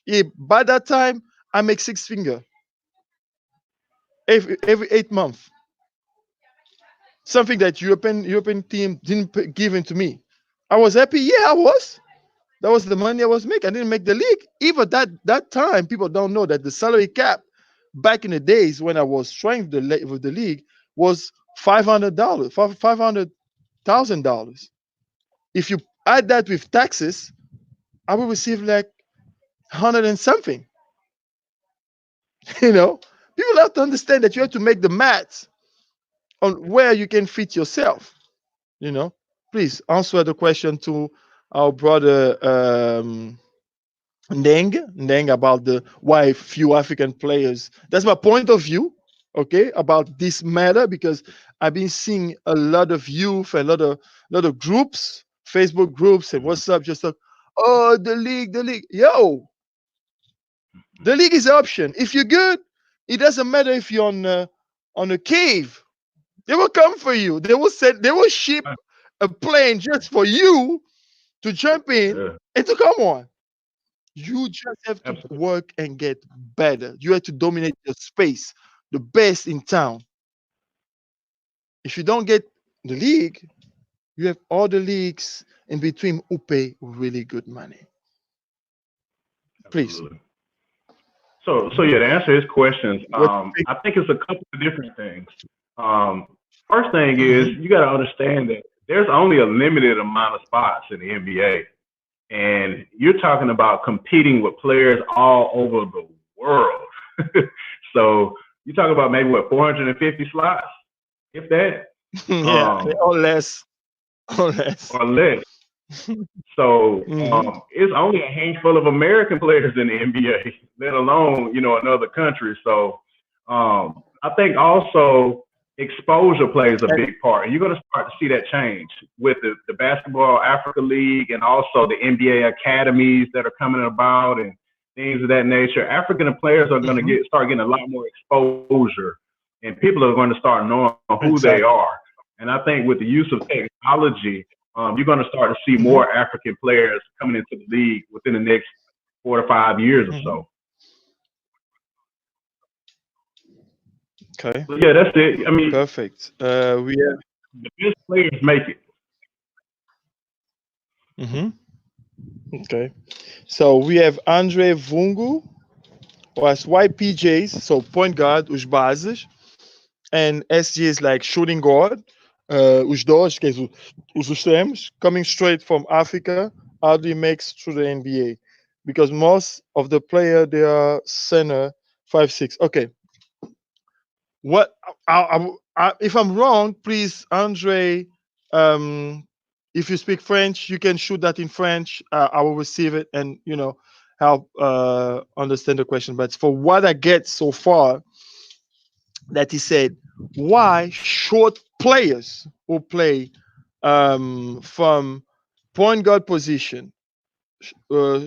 Yeah, by that time, I make six figures every 8 months. Something that European team didn't give in to me. I was happy. Yeah, I was. That was the money I was making. I didn't make the league. Even that time, people don't know that the salary cap back in the days when I was trying with the league was $500, $500,000. If you add that with taxes, I will receive like 100 and something. People have to understand that you have to make the math on where you can fit yourself. Please answer the question to our brother Ndeng about the why few African players. That's my point of view, okay, about this matter, because I've been seeing a lot of youth, a lot of groups, Facebook groups, and what's up, just like, oh, the league. Yo, the league is an option. If you're good, it doesn't matter if you're on a cave. They will come for you. They will ship a plane just for you to jump in and to come on. You just have to work and get better. You have to dominate the space, the best in town. If you don't get the league, you have other leagues in between who pay really good money. Please. Absolutely. So yeah, to answer his questions, I think it's a couple of different things. First thing is you got to understand that there's only a limited amount of spots in the NBA. And you're talking about competing with players all over the world. So you talk about maybe 450 slots, if that. Yeah, or less. Or less. Or less. So it's only a handful of American players in the NBA, let alone, another country. So I think also exposure plays a big part. And you're going to start to see that change with the Basketball Africa League and also the NBA academies that are coming about and things of that nature. African players are going to start getting a lot more exposure, and people are going to start knowing who they are. And I think with the use of technology, you're going to start to see more African players coming into the league within the next 4 to 5 years or so. Okay. So yeah, that's it. I mean, perfect. We have the best players make it. Okay. So we have Andre Vungu, was YPJs, so point guard, os bases, and SGs like shooting guard, os dois, que é os extremos, coming straight from Africa, how do you make through the NBA? Because most of the player, they are center, 5'6". Okay. What if I'm wrong, please, Andre, if you speak French, you can shoot that in French. I will receive it and help understand the question. But for what I get so far, that he said, why short players who play from point guard position,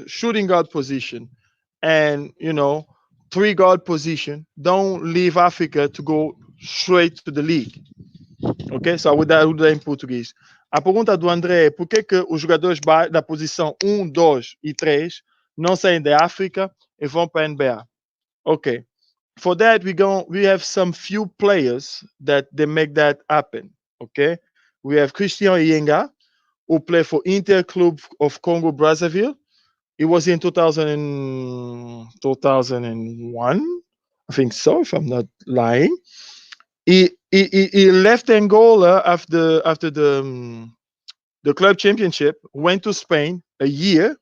shooting guard position, and 3 guard position don't leave Africa to go straight to the league. Ok? So I would dar em português. A pergunta do André é por que os jogadores da posição 1, 2 e 3 não saem da África e vão para a NBA? Ok. For that, we have some few players that they make that happen. Okay. We have Christian Iyenga, who played for Inter Club of Congo Brazzaville. It was in 2001, I think so, if I'm not lying. He left Angola after the club championship, went to Spain a year,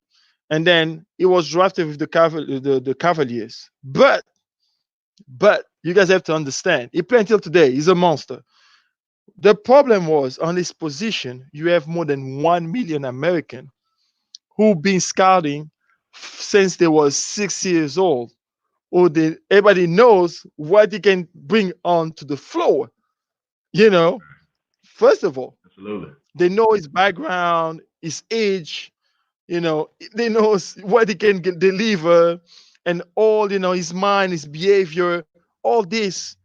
and then he was drafted with the Cavaliers. But you guys have to understand, he played until today. He's a monster. The problem was on his position, you have more than 1 million American who've been scouting since they were 6 years old. Everybody knows what he can bring onto the floor. First of all, absolutely, they know his background, his age. They know what he can deliver, and all his mind, his behavior. All this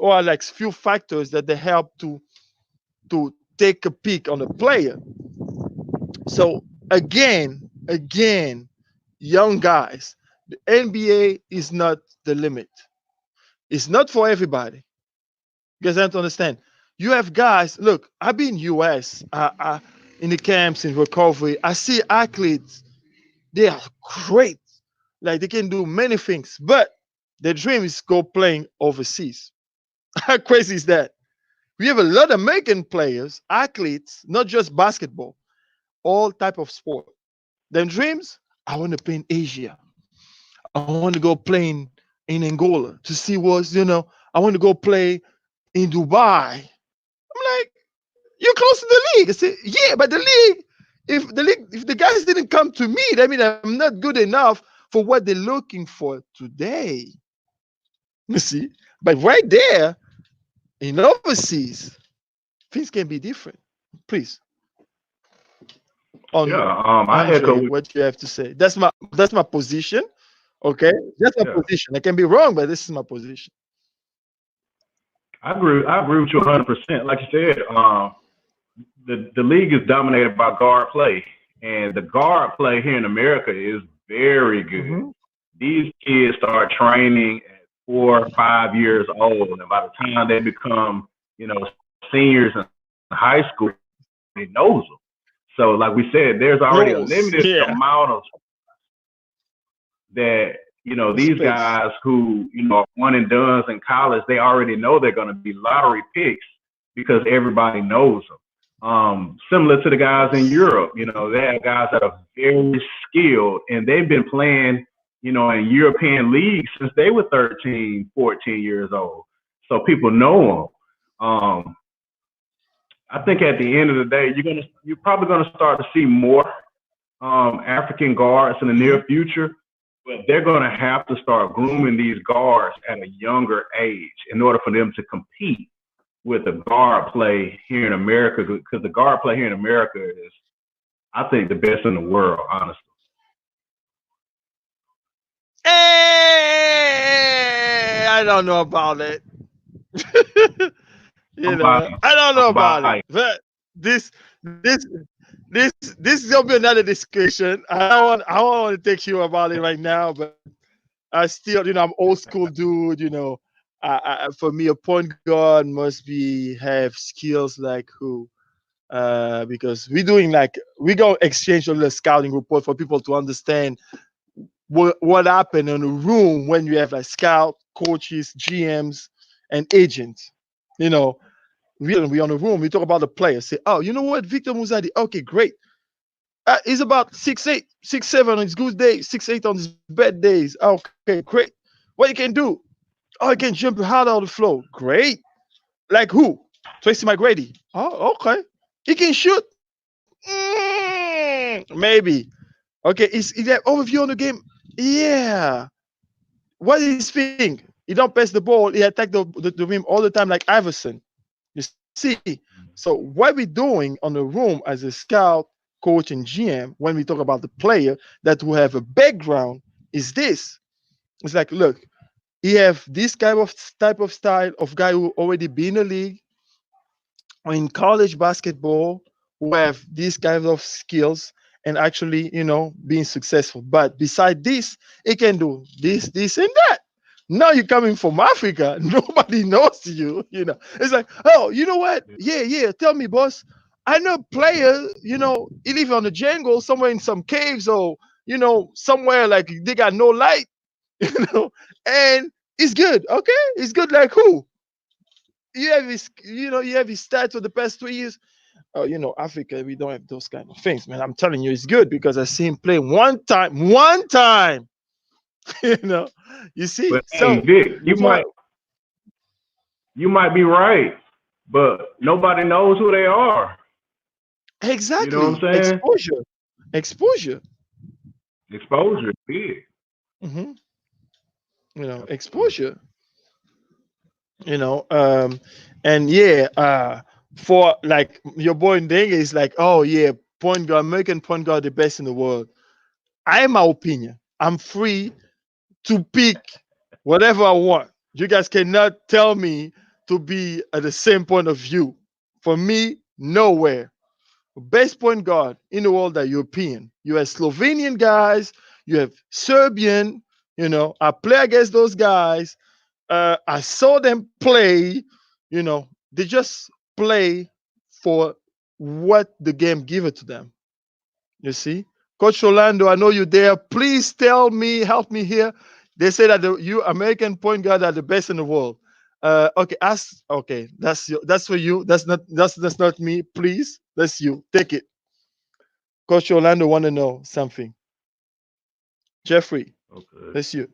are like few factors that they help to take a peek on a player. So again, young guys, the NBA is not the limit. It's not for everybody. You guys have to understand. You have guys. Look, I've been US in the camps in recovery. I see athletes. They are great. Like they can do many things, but their dream is go playing overseas. How crazy is that? We have a lot of American players, athletes, not just basketball, all type of sport. Their dreams, I want to play in Asia. I want to go play in Angola to see what's, I want to go play in Dubai. I'm like, you're close to the league. I say, yeah, but the league, if the guys didn't come to me, that means I'm not good enough for what they're looking for today. You see? But right there, in overseas, things can be different. Please. I echo what you have to say. That's my position. Okay, that's my position. I can be wrong, but this is my position. I agree with you 100%. Like you said, the league is dominated by guard play, and the guard play here in America is very good. These kids start training at 4 or 5 years old, and by the time they become, seniors in high school, they knows them. So, like we said, there's already a limited amount of that. These guys who are one and dones in college, they already know they're going to be lottery picks because everybody knows them. similar to the guys in Europe. You know, they have guys that are very skilled, and they've been playing, you know, in European leagues since they were 13, 14 years old. So people know them. I think at the end of the day, you're probably gonna start to see more African guards in the near future, but they're gonna have to start grooming these guards at a younger age in order for them to compete with the guard play here in America, because the guard play here in America is, I think, the best in the world, honestly. Hey, I don't know about it. You know, I don't know about it. But this is gonna be another discussion. I don't want to take you about it right now, but I still, you know, I'm old school dude. You know, for me, a point guard must have skills like who. Because we're gonna exchange a little scouting report for people to understand what happened in a room when you have like scout, coaches, GMs, and agents. You know, we on the room, we talk about the player. Say, oh, you know what, Victor Muzadi, okay, great. He's about 6'8", 6'7" on his good days, 6'8" on his bad days. Okay, great. What he can do? Oh, he can jump hard out of the floor. Great. Like who? Tracy McGrady. Oh, okay. He can shoot. Maybe. Okay, is that overview on the game? Yeah. What is his thing? He don't pass the ball. He attack the rim all the time like Iverson. You see? So what we're doing on the room as a scout, coach, and GM, when we talk about the player that will have a background, is this. It's like, look, he have this type of style of guy who already been in the league or in college basketball, who have these kind of skills and actually, you know, being successful. But beside this, he can do this, this, and that. Now you're coming from Africa, nobody knows you, you know. It's like, oh, you know what? Yeah, tell me, boss. I know player, you know, he live on the jungle somewhere in some caves or, you know, somewhere like they got no light, you know, and he's good. Okay, he's good like who? You have his, you know, you have his stats for the past 2 years. Oh, you know, Africa, we don't have those kind of things, man. I'm telling you, it's good because I see him play one time. You know, you see. But So hey, Vic, you might be right, but nobody knows who they are. Exactly. You know what I'm saying? Exposure. Exposure is big. Mm-hmm. You know, exposure. You know, and yeah, for like your boy Ndenga is like, oh yeah, point guard, American point guard, the best in the world. I have my opinion. I'm free to pick whatever I want. You guys cannot tell me to be at the same point of view. For me, nowhere. Best point guard in the world are European. You have Slovenian guys, you have Serbian, you know, I play against those guys. I saw them play, you know, they just play for what the game give it to them. You see? Coach Orlando, I know you're there. Please tell me, help me here. They say that you American point guard are the best in the world. Okay, okay, that's for you. That's not me. Please, that's you. Take it. Coach Orlando want to know something. Jeffrey, Okay. that's you.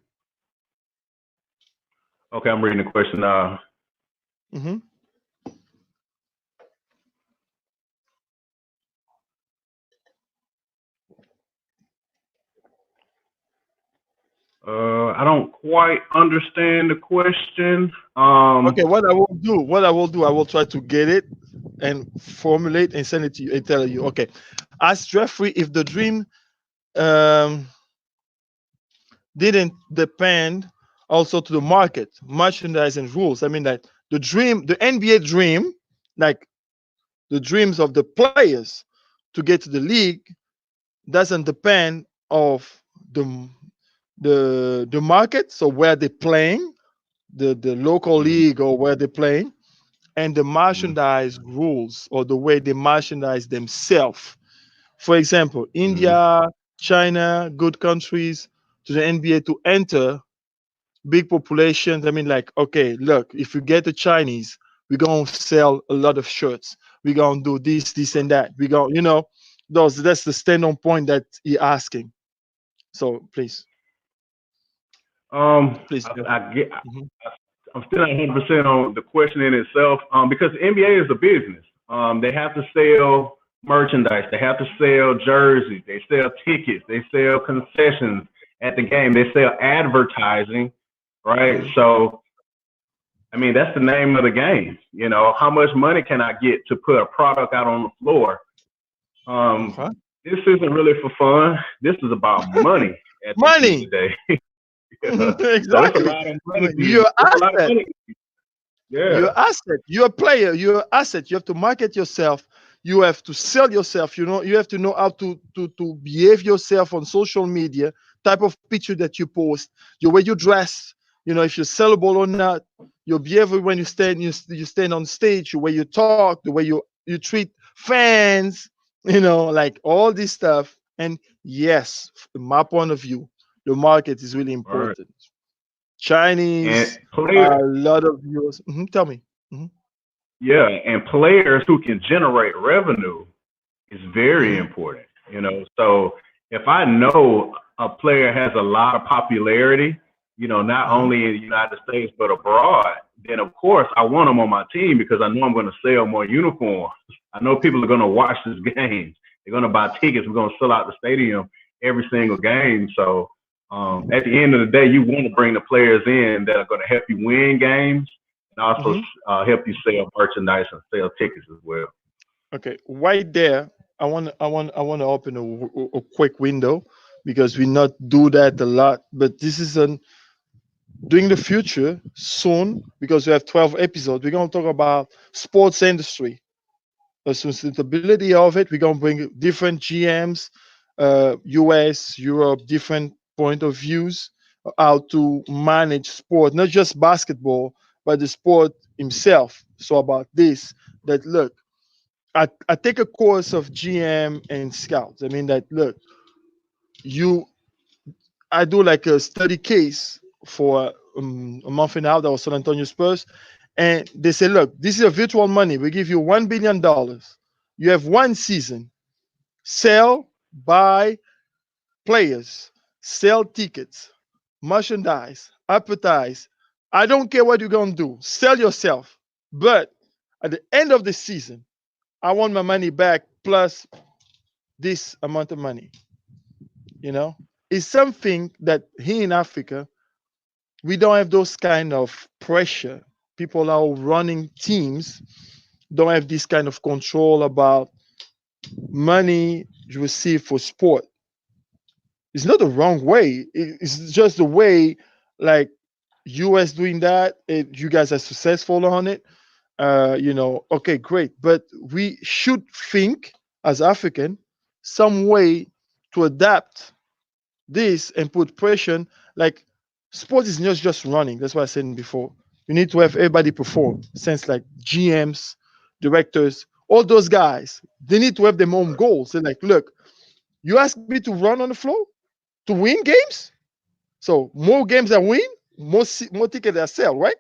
Okay, I'm reading the question now. Mm-hmm. I don't quite understand the question. Okay, what I will do, I will try to get it and formulate and send it to you and tell you. Okay, ask Jeffrey if the dream didn't depend also to the market, merchandising rules. I mean that the NBA dream, like the dreams of the players to get to the league, doesn't depend of the the market, so where they're playing, the local league or where they're playing, and the merchandise rules or the way they merchandise themselves. For example, India, China, good countries to the NBA to enter, big populations. I mean, like, okay, look, if you get the Chinese, we're gonna sell a lot of shirts. We're gonna do this, this, and that. We go, you know, those that's the standard point that he asking. So please, please, Jeff. I get. Hmm. I'm still not 100% on the question in itself, because the NBA is a business. They have to sell merchandise, they have to sell jerseys, they sell tickets, they sell concessions at the game, they sell advertising, right? Hmm. So, I mean, that's the name of the game. You know, how much money can I get to put a product out on the floor? Okay. This isn't really for fun. This is about money at the end of the Money. day. Yeah. So it's a Exactly. lot of money. You're It's a lot of asset. money. You're Yeah. asset. You're a player. You're an asset. You have to market yourself. You have to sell yourself. You know, you have to know how to behave yourself on social media, type of picture that you post, the way you dress, you know, if you're sellable or not, your behavior when you stand on stage, the way you talk, the way you treat fans, you know, like all this stuff. And yes, from my point of view, the market is really All right. important. And Chinese, a players, lot of viewers. Tell me. Hmm. yeah, and players who can generate revenue is very Hmm. important. You know, so if I know a player has a lot of popularity, you know, not Hmm. only in the United States but abroad, then of course I want them on my team because I know I'm going to sell more uniforms. I know people are going to watch this game. They're going to buy tickets. We're going to sell out the stadium every single game. So at the end of the day, you want to bring the players in that are going to help you win games and also Hmm. help you sell merchandise and sell tickets as well. Okay, right there, I want to open a quick window because we not do that a lot, but this is an during the future soon because we have 12 episodes. We're gonna talk about sports industry, the sustainability of it. We're gonna bring different GMs, US, Europe, different point of views, how to manage sport, not just basketball, but the sport himself. So about this, that look, I take a course of GM and scouts. I mean that look, you I do like a study case for a month and a half. That was San Antonio Spurs, and they say, look, this is a virtual money. We give you $1 billion. You have one season. Sell, buy players, sell tickets, merchandise, advertise. I don't care what you're gonna do. Sell yourself, but at the end of the season, I want my money back plus this amount of money. You know, it's something that here in Africa we don't have those kind of pressure. People are running teams don't have this kind of control about money you receive for sport. It's not the wrong way. It's just the way, like US doing that. You guys are successful on it. You know, okay, great. But we should think as African some way to adapt this and put pressure. Like sport is not just running. That's what I said before. You need to have everybody perform. Since like GMs, directors, all those guys, they need to have their own goals. They're like, look, you ask me to run on the floor to win games. So more games I win, more tickets I sell, right?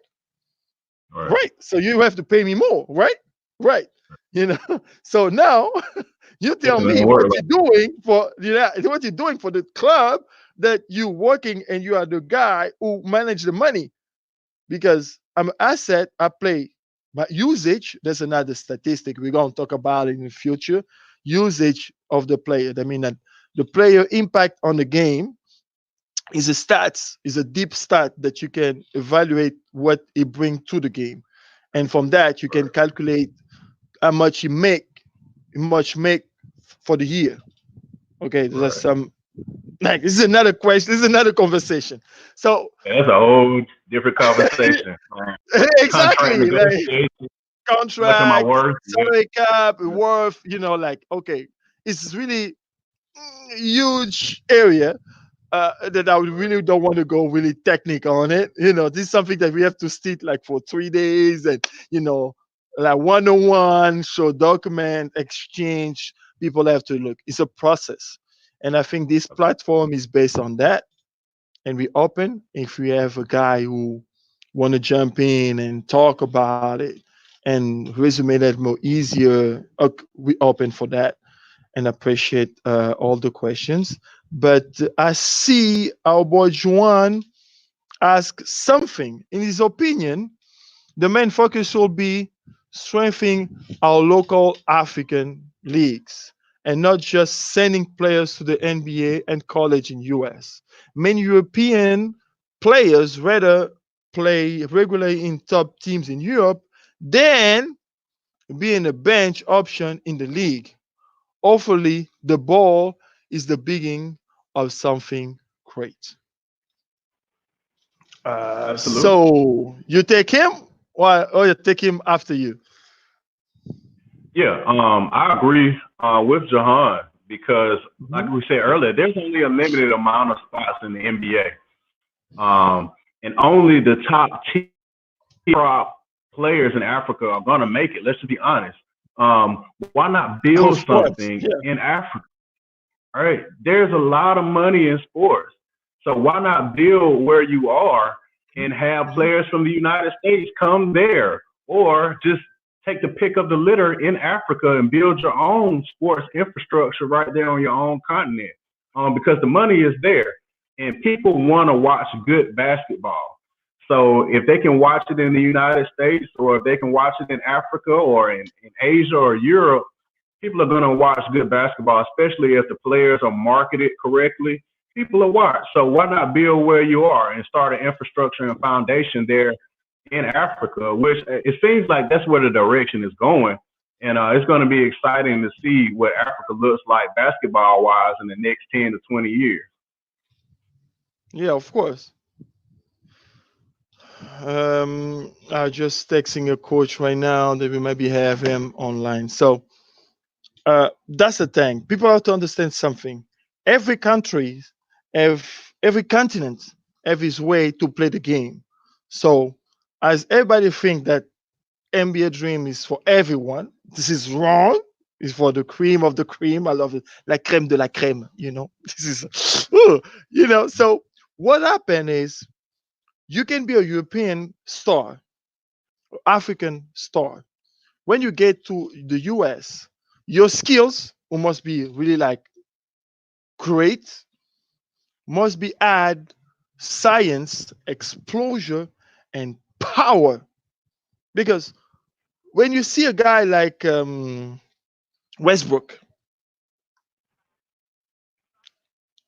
All right. Right. So you have to pay me more, right? Right. You know. So now you It tell me doesn't what work like you're doing for what you're doing for the club that you working and you are the guy who manage the money because I'm an asset. I play, but usage. There's another statistic we're gonna talk about in the future. Usage of the player. I mean that the player impact on the game is a stats is a deep stat that you can evaluate what it bring to the game, and from that you can that. calculate how much you make, how much make for the year. Okay, there's Right. some like this is another question. This is another conversation. So Yeah, that's a whole different conversation. Contract exactly, like negotiation. How much am I contract, worth? Yeah. salary cap, worth. You know, like okay, it's really huge area that I Right. really don't want to go really technical on it. You know, this is something that we have to sit like for 3 days and, you know, like one on one, show document, exchange. People have to look. It's a process. And I think this platform is based on that. And we open if we have a guy who want to jump in and talk about it. and resume that more easier. We open for that and appreciate all the questions. But I see our boy Juan ask something. In his opinion, the main focus will be strengthening our local African leagues and not just sending players to the NBA and college in US. Many European players rather play regularly in top teams in Europe than being a bench option in the league. Hopefully, the ball is the beginning of something great. Absolutely. So you take him, or you take him after you? Yeah, I agree with Jahan because, like Mhm. we said earlier, there's only a limited amount of spots in the NBA, and only the top top players in Africa are going to make it. Let's just be honest. Why not build Of course, something yeah. in Africa? All right, there's a lot of money in sports, so why not build where you are and have Mhm. players from the United States come there, or just take the pick of the litter in Africa and build your own sports infrastructure right there on your own continent, because the money is there and people want to watch good basketball. So if they can watch it in the United States, or if they can watch it in Africa or in Asia or Europe, people are going to watch good basketball, especially if the players are marketed correctly. People will watch. So why not build where you are and start an infrastructure and foundation there in Africa, which it seems like that's where the direction is going. And it's going to be exciting to see what Africa looks like basketball wise in the next 10 to 20 years. Yeah, of course. I just texting a coach right now that we maybe have him online. So that's the thing. People have to understand something. Every country, every continent, have his way to play the game. So as everybody think that NBA Dream is for everyone, this is wrong. It's for the cream of the cream. I love it. La crème de la crème, you know. This is, you know. So what happened is you can be a European star, African star. When you get to the US, your skills must be really like great, must be add science, explosion, and power. Because when you see a guy like Westbrook,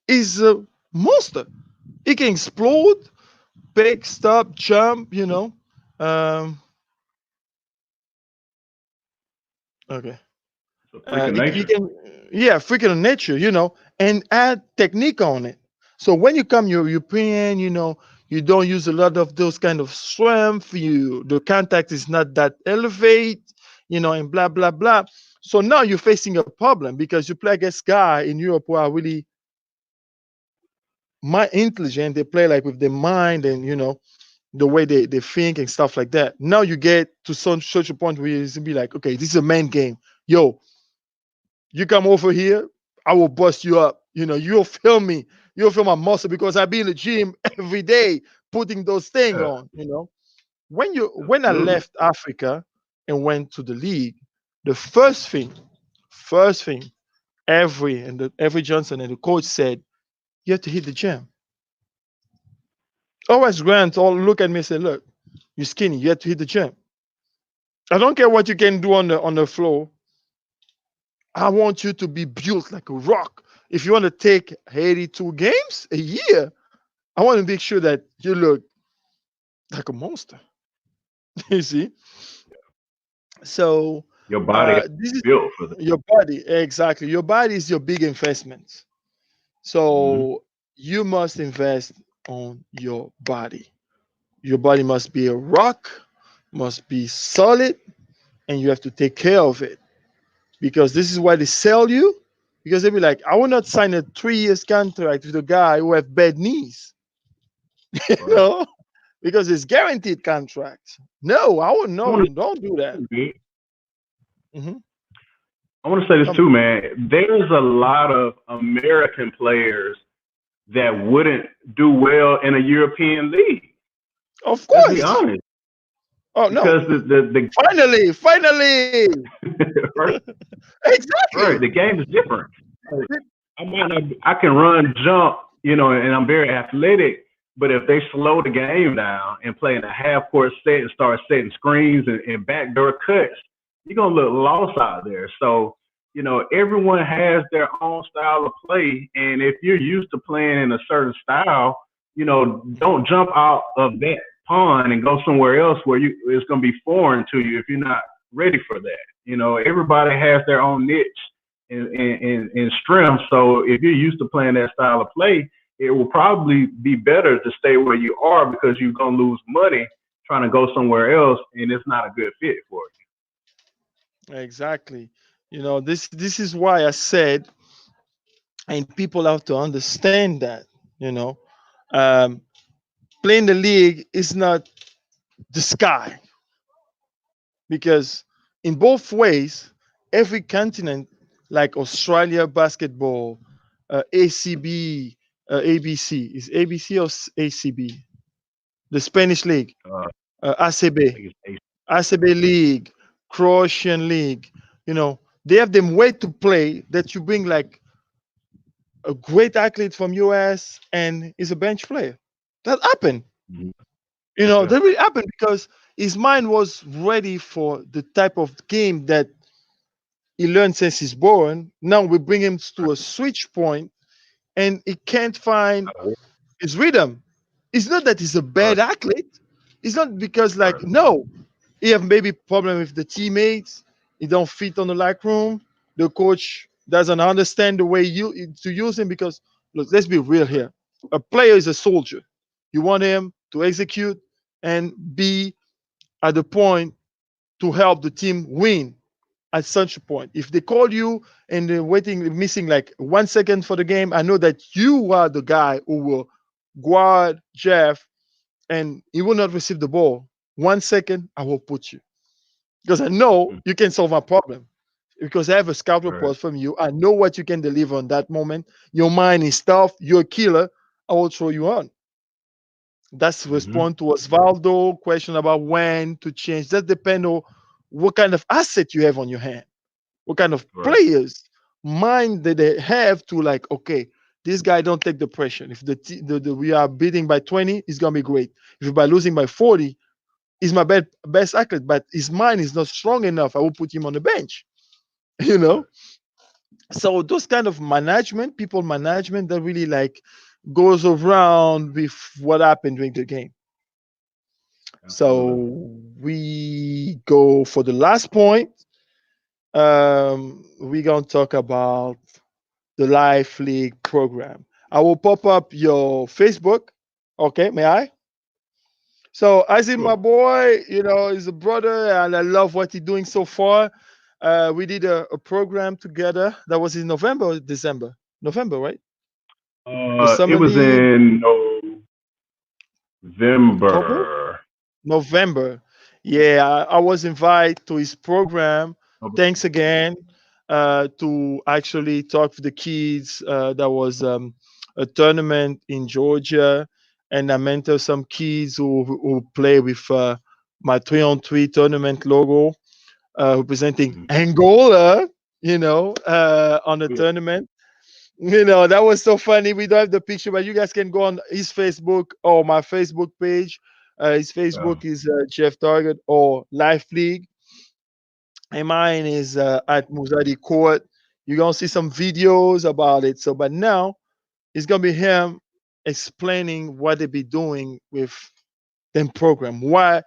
is a monster. He can explode, pick, stop, jump, you know. Um, okay. It's a freak of He nature. can, yeah, freaking nature, you know, and add technique on it. So when you come European, you know, you don't use a lot of those kind of strength. The contact is not that elevate, you know, and blah blah blah. So now you're facing a problem because you play against guy in Europe who are really my intelligent. They play like with their mind and you know the way they think and stuff like that. Now you get to some such a point where you be like, okay, this is a man game. Yo, you come over here, I will bust you up. You know, you'll feel me. You'll feel my muscle because I be in the gym every day putting those things Yeah, on. You know, when I absolutely. left Africa and went to the league, the first thing, every Johnson and the coach said, you have to hit the gym. Always Grant all look at me and say, look, you're skinny, you have to hit the gym. I don't care what you can do on the floor. I want you to be built like a rock. If you want to take 82 games a year, I want to make sure that you look like a monster. You see? So Your body is this is built for that. your body. Exactly. Your body is your big investment. Mm-hmm. So you must invest on your body. Your body must be a rock, must be solid, and you have to take care of it. Because this is why they sell you. Because they'll be like, I will not sign a 3 years contract with a guy who have bad knees, you Right. know, because it's guaranteed contract. No, I would I want no, don't do that. to. Hmm. I want to say this Come, too, man. There's a lot of American players that wouldn't do well in a European league. of Let's be course, honest. Oh no! because the Finally! right, Exactly. right, the game is different. Like, I might not, I can run, jump, and I'm very athletic. But if they slow the game down and play in a half court set and start setting screens and backdoor cuts, you're gonna look lost out there. So, everyone has their own style of play, and if you're used to playing in a certain style, don't jump out of that pond and go somewhere else where it's gonna be foreign to you if you're not ready for that. Everybody has their own niche and strength. So if you're used to playing that style of play, it will probably be better to stay where you are because you're gonna lose money trying to go somewhere else, and it's not a good fit for Exactly. This is why I said, and people have to understand that, you know, um, playing the league is not the sky, because in both ways, every continent, like Australia basketball, ACB, ABC, is ABC or ACB, the Spanish league, you. I ACB, think it's ACB league, Croatian league, they have them way to play that you bring like a great athlete from US and is a bench player. That happened. Mhm. That Yeah. really happened because his mind was ready for the type of game that he learned since he's born. Now we bring him to a switch point and he can't find his rhythm. It's not that he's a Right. bad athlete. It's not because Right. like no, he have maybe problem with the teammates. He don't fit on the locker room. The coach doesn't understand the way you to use him because look, let's be real here. A player is a soldier. You want him to execute and be at the point to help the team win at such a point. If they call you and they're missing like 1 second for the game, I know that you are the guy who will guard Jeff and he will not receive the ball. 1 second, I will put you because I know Mhm. you can solve my problem. Because I have a scout Right. report from you. I know what you can deliver on that moment. Your mind is tough. You're a killer. I will throw you on. That's Hmm. respond to Osvaldo question about when to change. That depends on what kind of asset you have on your hand, what kind of Right. players mind that they have to like. Okay, this guy don't take the pressure. If we are beating by 20, it's gonna be great. If by losing by 40, he's my best athlete, but his mind is not strong enough. I will put him on the bench. You know. Right. So those kind of management, people management, that really like goes around with what happened during the game. Absolutely. So we go for the last point. We're gonna talk about the Life League program. I will pop up your Facebook. Okay, may I? So I see my Sure. boy, he's a brother, and I love what he's doing so far. We did a program together that was in November or December. November, right? The It summer was league, in October, November. November. Yeah, I was invited to his program. October. Thanks again to actually talk with the kids. There was a tournament in Georgia, and I mentor some kids who play with my 3-on-3 tournament logo, representing Mhm. Angola, on the Yeah. tournament. That was so funny. We don't have the picture, but you guys can go on his Facebook or my Facebook page. His Facebook is Jeff Target or Life League, and mine is at Muzadi Court. You're gonna see some videos about it. So, but now it's gonna be him explaining what they be doing with them program. Why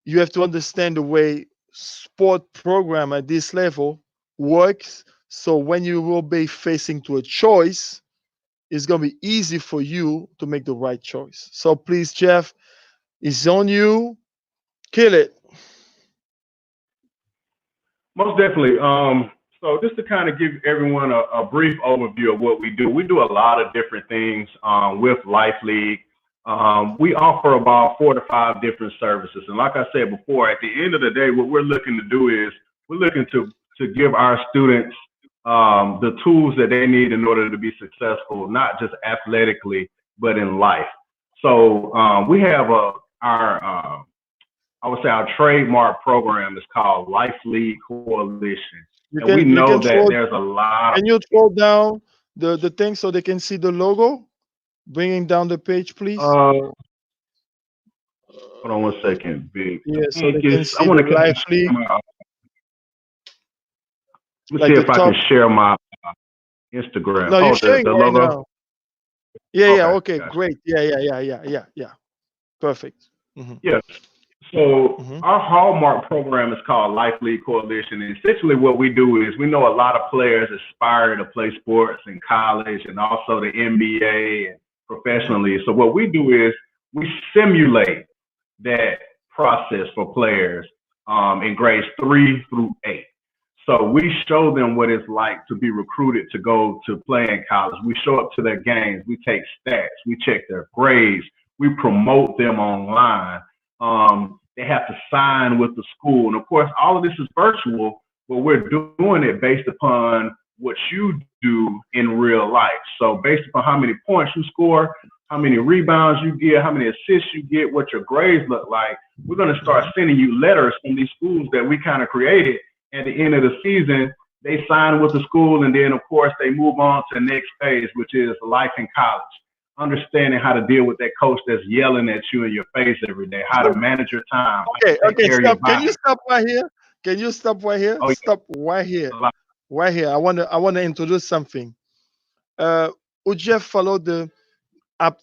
you have to understand the way sport program at this level works. So when you will be facing to a choice, it's gonna be easy for you to make the right choice. So please, Jeff, it's on you. Kill it. Most definitely. So just to kind of give everyone a brief overview of what we do a lot of different things with Life League. We offer about 4 to 5 different services, and like I said before, at the end of the day, what we're looking to do is we're looking to give our students the tools that they need in order to be successful, not just athletically, but in life. So we have our I would say our trademark program is called Life League Coalition. You And we can you know can that throw there's a lot of, can you throw down the thing so they can see the logo? Bringing down the page, please. hold on one second, Big. Yeah, so they Just, can I see want the to kind of Life share League, my, let me see like the if I can top. share my Instagram. No, you're Oh, sharing the right logo? now. Yeah, yeah. Okay, Okay, gotcha. great. Yeah. Perfect. Yeah. So Hmm. our hallmark program is called Life League Coalition. And essentially what we do is we know a lot of players aspire to play sports in college and also the NBA and Hmm. professionally. So what we do is we simulate that process for players in grades 3 through 8. So we show them what it's like to be recruited to go to play in college. We show up to their games. We take stats. We check their grades. We promote them online. They have to sign with the school. And of course, all of this is virtual, but we're doing it based upon what you do in real life. So based upon how many points you score, how many rebounds you get, how many assists you get, what your grades look like, we're going to start Hmm. sending you letters from these schools that we kind of created. At the end of the season, they sign with the school, and then, of course, they move on to the next phase, which is life in college. Understanding how to deal with that coach that's yelling at you in your face every day, how to manage your time, how Okay, to take okay. care of your Stop. Can you body. stop right here? Can you stop right here? Oh, yeah, Stop right here. a lot. Right here. I wanna introduce something. O Jeff falou de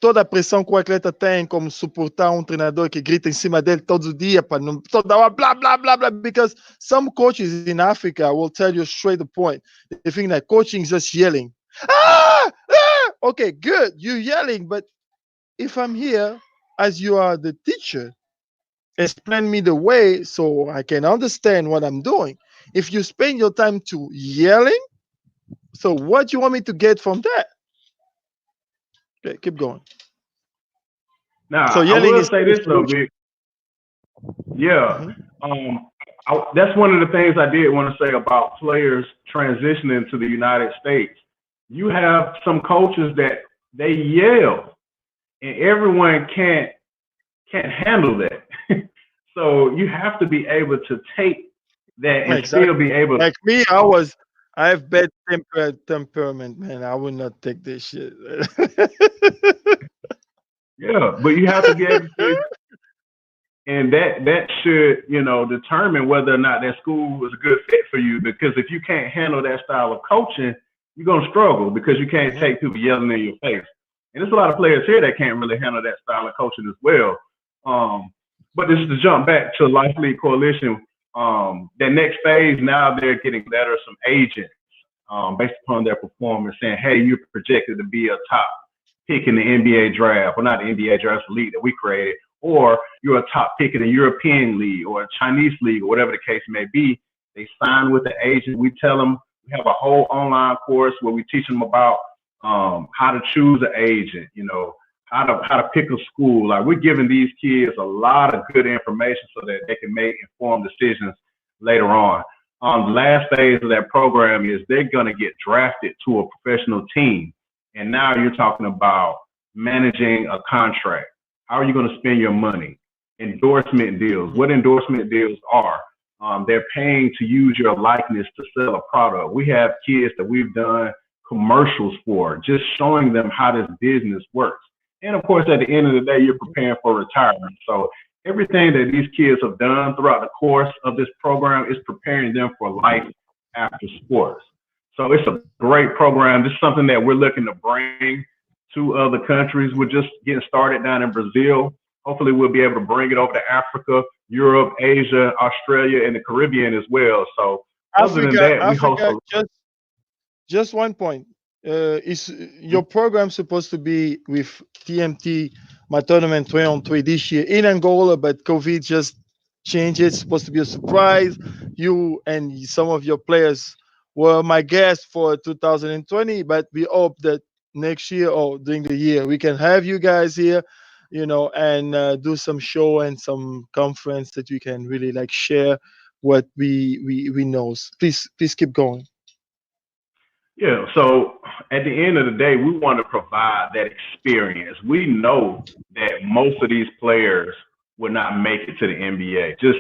toda a pressão que o atleta tem, como suportar um treinador que grita em cima dele todo dia, para não toda hora blah blah blah blah. Because some coaches in Africa will tell you straight the point. They think that coaching is just yelling. Ah, ah! Okay, good. You yelling, but if I'm here as you are the teacher, explain me the way so I can understand what I'm doing. If you spend your time to yelling, so what do you want me to get from that? Okay, keep going. So Now, I yelling will is say not the this though, solution. Vic. Yeah. Mhm. That's one of the things I did want to say about players transitioning to the United States. You have some coaches that they yell, and everyone can't handle that. So you have to be able to take that and still Exactly. be able. Like me, I have bad temperament, man. I would not take this shit. Yeah, but you have to be able to, and that should determine whether or not that school is a good fit for you. Because if you can't handle that style of coaching, you're gonna struggle because you can't Mhm. take people yelling in your face. And there's a lot of players here that can't really handle that style of coaching as well. But this is to jump back to Life League Coalition. That next phase, now they're getting letters from agents based upon their performance, saying, "Hey, you're projected to be a top pick in the NBA draft, or not the NBA draft, the league that we created, or you're a top pick in the European league or a Chinese league, or whatever the case may be." They sign with the agent. We tell them we have a whole online course where we teach them about how to choose an agent, how to pick a school. Like, we're giving these kids a lot of good information so that they can make informed decisions later on. The last phase of that program is they're going to get drafted to a professional team. And now you're talking about managing a contract. How are you going to spend your money? Endorsement deals. Mhm. What endorsement deals are? They're paying to use your likeness to sell a product. We have kids that we've done commercials for, just showing them how this business works. And of course, at the end of the day, you're preparing for retirement. So everything that these kids have done throughout the course of this program is preparing them for life after sports. So it's a great program. This is something that we're looking to bring to other countries. We're just getting started down in Brazil. Hopefully, we'll be able to bring it over to Africa, Europe, Asia, Australia, and the Caribbean as well. So other than Africa, that, we host Africa. a. Just one point. Is your program supposed to be with TMT, my tournament 3-on-3 this year in Angola, but COVID just changed it. It's supposed to be a surprise. You and some of your players were my guests for 2020, but we hope that next year or during the year we can have you guys here, and do some show and some conference that we can really like share what we know. Please keep going. Yeah, so at the end of the day, we want to provide that experience. We know that most of these players will not make it to the NBA. Just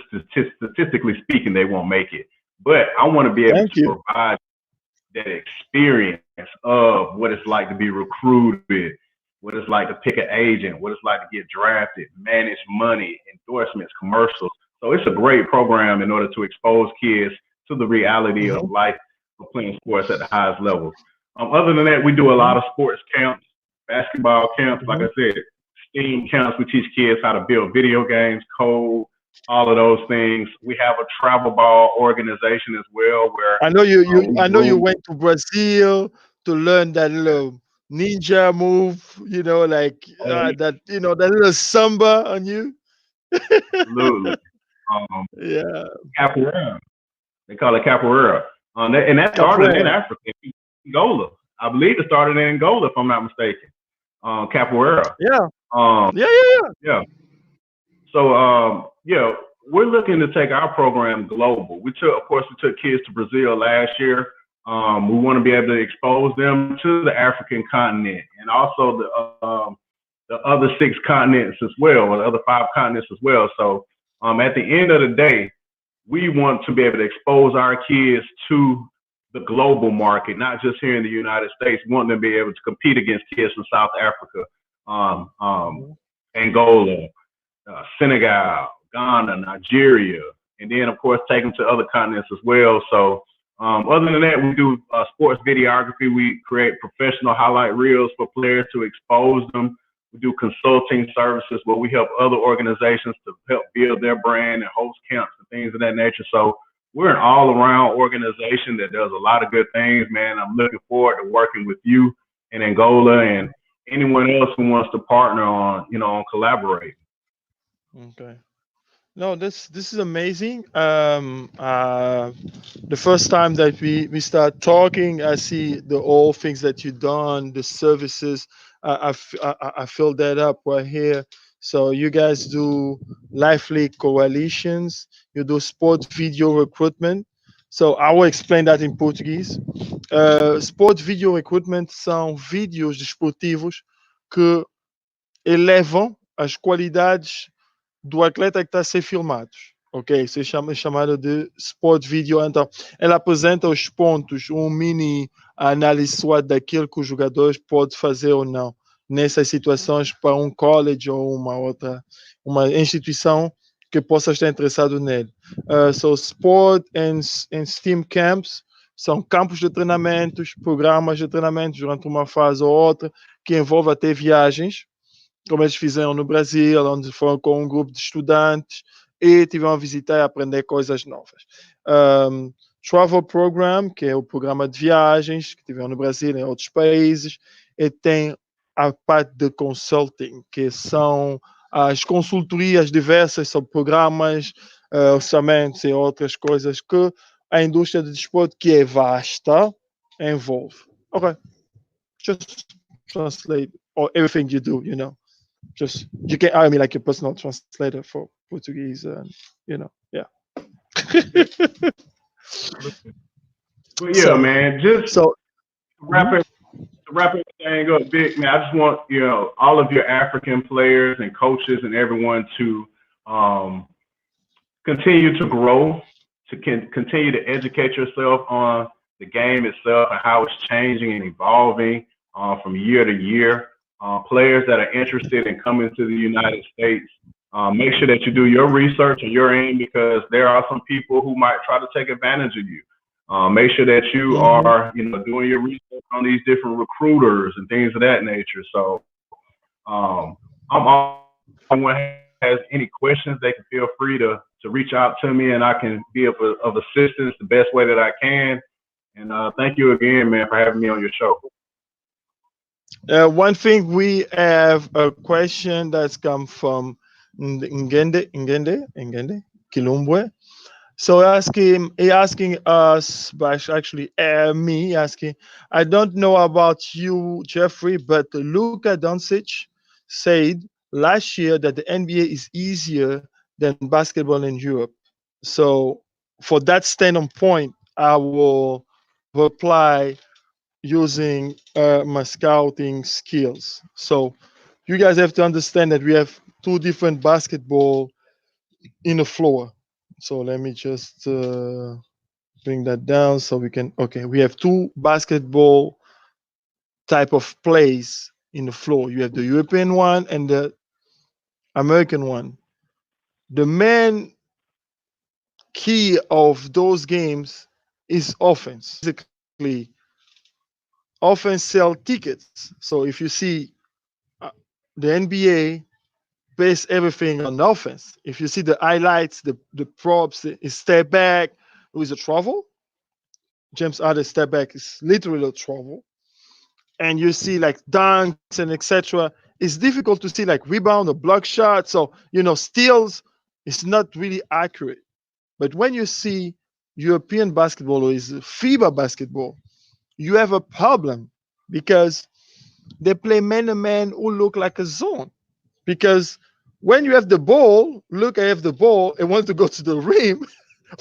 statistically speaking, they won't make it. But I want to be able Thank to you. provide that experience of what it's like to be recruited, what it's like to pick an agent, what it's like to get drafted, manage money, endorsements, commercials. So it's a great program in order to expose kids to the reality of Mhm. life of playing sports at the highest levels. Other than that, we do a lot of sports camps, basketball camps, like I Mhm. said, STEAM camps. We teach kids how to build video games, code, all of those things. We have a travel ball organization as well, where I know you. we I know you groom. went to Brazil to learn that little ninja move. You know, like that. You know, that little samba on you. Absolutely. Um, Yeah, Capoeira. They call it Capoeira. And that started in capoeira. Africa, Angola. I believe it started in Angola, if I'm not mistaken. Capoeira. Yeah, Um, yeah, yeah, yeah. So, yeah, we're looking to take our program global. Of course, we took kids to Brazil last year. We want to be able to expose them to the African continent and also the other 6 continents as well, or the other 5 continents as well. So, at the end of the day, we want to be able to expose our kids to the global market, not just here in the United States. We want them to be able to compete against kids from South Africa, um, um, yeah. Angola, Senegal, Ghana, Nigeria, and then of course take them to other continents as well. So other than that, we do sports videography. We create professional highlight reels for players to expose them. We do consulting services where we help other organizations to help build their brand and host camps and things of that nature. So we're an all-around organization that does a lot of good things, man. I'm looking forward to working with you in Angola and anyone else who wants to partner on, on collaborating. Okay. No, this is amazing. The first time that we start talking, I see the all things that you've done, the services. I fill that up right here. So you guys do Lively coalitions. You do sport video recruitment. So I will explain that in Portuguese. Sport video recruitment são vídeos desportivos que elevam as qualidades do atleta que está a ser filmado. Ok, isso é chamado de sport video. Então, ela apresenta os pontos, um mini análise SWOT daquilo que os jogadores podem fazer ou não nessas situações para um college ou uma instituição que possa estar interessado nele. So sport and STEAM camps são campos de treinamentos, programas de treinamentos durante uma fase ou outra, que envolve até viagens, como eles fizeram no Brasil, onde foram com um grupo de estudantes e tiveram a visitar e aprender coisas novas. Travel Program, que é o programa de viagens que tiveram no Brasil e em outros países, e tem a parte de consulting, que são as consultorias diversas sobre programas, orçamentos e outras coisas que a indústria do desporto, que é vasta, envolve. Ok, just translate everything you do, just you can hire me like your personal translator for Portuguese, and yeah. But yeah, so man, just so wrap it to wrap everything up, big man. I just want all of your African players and coaches and everyone to continue to grow, to continue to educate yourself on the game itself and how it's changing and evolving from year to year. Players that are interested in coming to the United States, make sure that you do your research on your end because there are some people who might try to take advantage of you. Make sure that you are, doing your research on these different recruiters and things of that nature. So, anyone has any questions, they can feel free to reach out to me, and I can be of assistance the best way that I can. And thank you again, man, for having me on your show. One thing, we have a question that's come from Ngende Kilumbwe. So asking us, but actually me asking, I don't know about you, Jeffrey, but Luka Doncic said last year that the NBA is easier than basketball in Europe. So for that standpoint, I will reply using my scouting skills. So you guys have to understand that we have two different basketball in the floor. So let me just bring that down so we can. Okay, we have two basketball type of plays in the floor. You have the European one and the American one. The main key of those games is offense. Basically, offense sell tickets. So if you see uh, the NBA base everything on offense. If you see the highlights, the props, the step back with a travel, James Harden step back is literally a travel. And you see like dunks and etc. It's difficult to see like rebound or block shot. So steals is not really accurate. But when you see European basketball or is FIBA basketball, you have a problem because they play man to man who look like a zone. Because when you have the ball, look, I have the ball and want to go to the rim.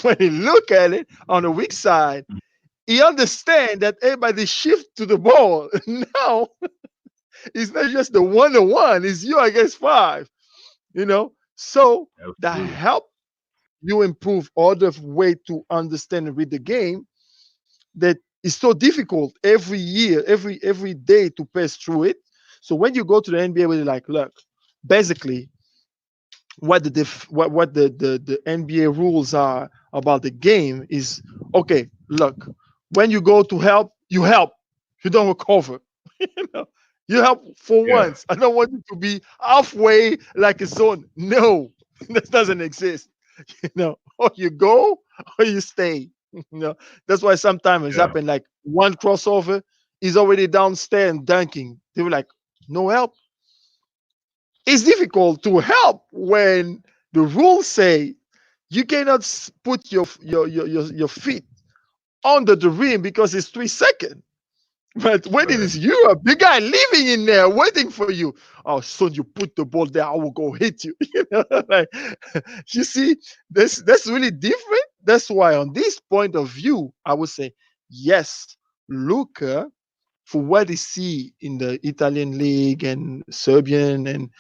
When you look at it on the weak side, he understand that everybody shift to the ball. Now it's not just the 1-on-1, it's you against five, So that Absolutely. help you improve other way to understand and read the game that is so difficult every year, every day to pass through it. So when you go to the NBA, we're like, look, basically what the NBA rules are about the game is okay. Look, when you go to help, you help. You don't recover. you know, you help for Yeah. once. I don't want you to be halfway like a zone. No, that doesn't exist. Or you go or you stay. That's why sometimes it's Yeah. happened like one crossover is already downstairs and dunking. They were like, no help. It's difficult to help when the rules say you cannot put your feet under the rim because it's 3 seconds. But when it Right. is Europe, the guy living in there waiting for you. Oh, son, you put the ball there, I will go hit you. Like, you see, that's really different. That's why, on this point of view, I would say yes, Luca, for what he see in the Italian league and Serbian and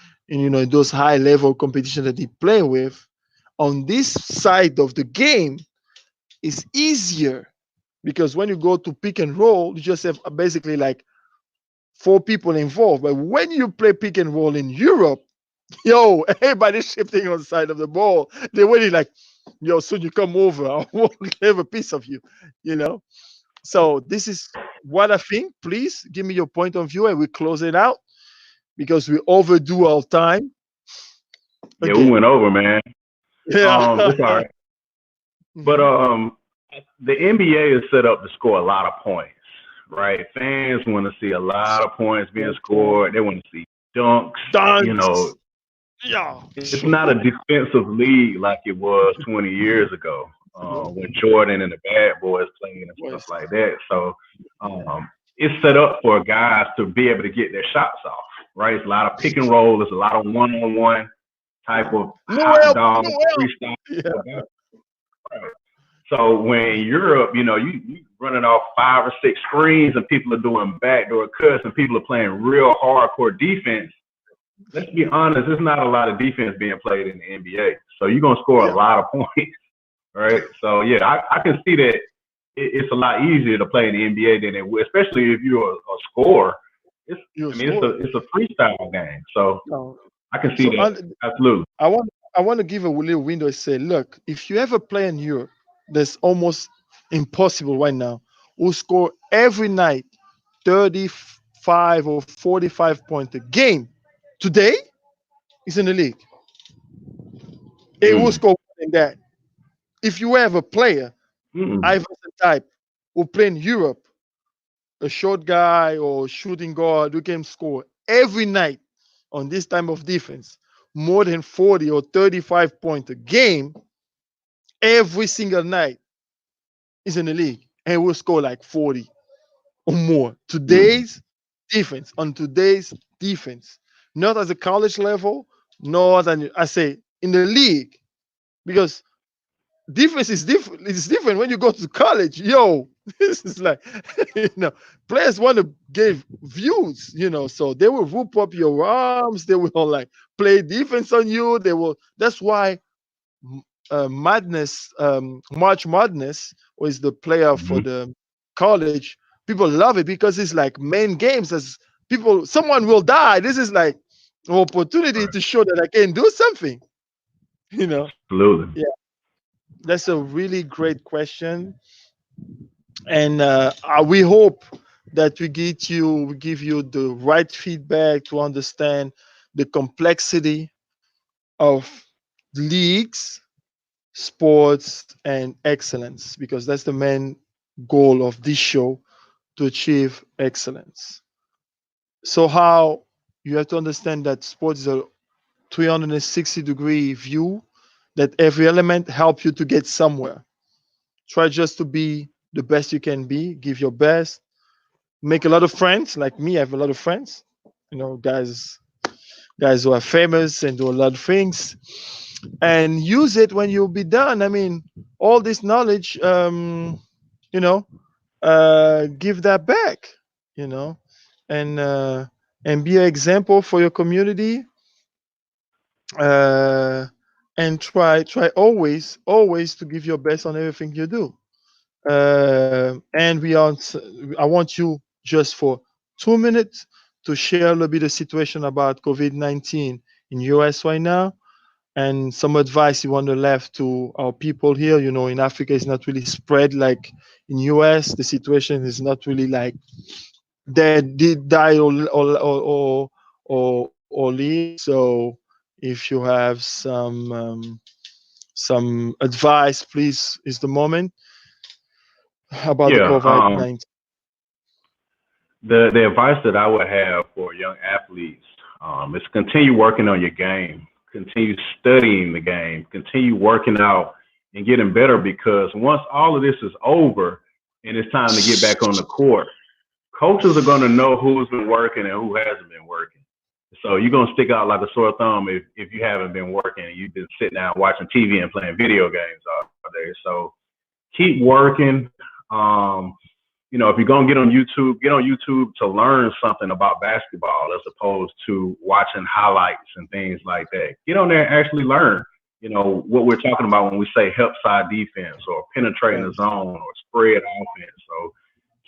those high level competition that he play with, on this side of the game is easier because when you go to pick and roll, you just have basically like four people involved. But when you play pick and roll in Europe, yo, everybody's shifting on the side of the ball. They're waiting like, yo, soon you come over, I will have a piece of you, you know. So this is what I think. Please give me your point of view, and we close it out because we overdo our time Yeah, we again. went over, man. Yeah. It's all right. But Mhm. the NBA is set up to score a lot of points, right? Fans want to see a lot of points being scored. They want to see dunks. You know, Dunks. Yeah. it's not a defensive league like it was 20 years ago when Jordan and the Bad Boys playing and stuff Boys. like that. So it's set up for guys to be able to get their shots off, right? It's a lot of pick and roll. It's a lot of one-on-one type of No hot help. dog No help. freestyle. Yeah. So when in Europe, you running off 5 or 6 screens and people are doing backdoor cuts and people are playing real hardcore defense. Let's be honest, there's not a lot of defense being played in the NBA. So you're gonna score a Yeah. lot of points, right? So yeah, I can see that it's a lot easier to play in the NBA than it would, especially if you're a scorer. You I mean, score. it's a freestyle game. So No. I can see So that absolutely. I want I want to give a little window and say, look, if you ever play in Europe, that's almost impossible right now, who score every night 35 or 45 points a game. Today, is in the league. It will Mm. score more than that. If you have a player, Mm. Iverson type, who play in Europe, a short guy or shooting guard who can score every night on this time of defense, more than 40 or 35 points a game, every single night is in the league and will score like 40 or more. Mm. Today's defense, not at the college level, not than I say in the league, because defense is different. It's different when you go to college. Yo, this is like, you know, players want to give views, so they will whoop up your arms. They will like play defense on you. They will. That's why Madness, March Madness was the player for Hmm. the college. People love it because it's like main games. As people, someone will die. This is like an opportunity Right. to show that I can do something. You know. Absolutely. Yeah, that's a really great question, and we hope that we give you the right feedback to understand the complexity of leagues, sports, and excellence, because that's the main goal of this show, to achieve excellence. So, how you have to understand that sports is a 360-degree view, that every element help you to get somewhere. Try just to be the best you can be, give your best, make a lot of friends. Like me, I have a lot of friends, guys who are famous and do a lot of things, and use it when you'll be done. I mean, all this knowledge, you know, give that back, you know, and uh, and be an example for your community, uh, and try always to give your best on everything you do. And I want you just for 2 minutes to share a little bit of situation about COVID-19 in US right now, and some advice you want to left to our people here. In Africa, it's not really spread like in US. The situation is not really like they did die or live. So if you have some advice, please, is the moment about the Yeah. COVID-19. The advice that I would have for young athletes is continue working on your game, continue studying the game, continue working out and getting better, because once all of this is over and it's time to get back on the court, coaches are going to know who's been working and who hasn't been working. So you're going to stick out like a sore thumb if you haven't been working and you've been sitting down watching TV and playing video games all day. So keep working. If you're gonna get on YouTube to learn something about basketball as opposed to watching highlights and things like that. Get on there and actually learn. What we're talking about when we say help side defense or penetrating the Yes. zone or spread offense. So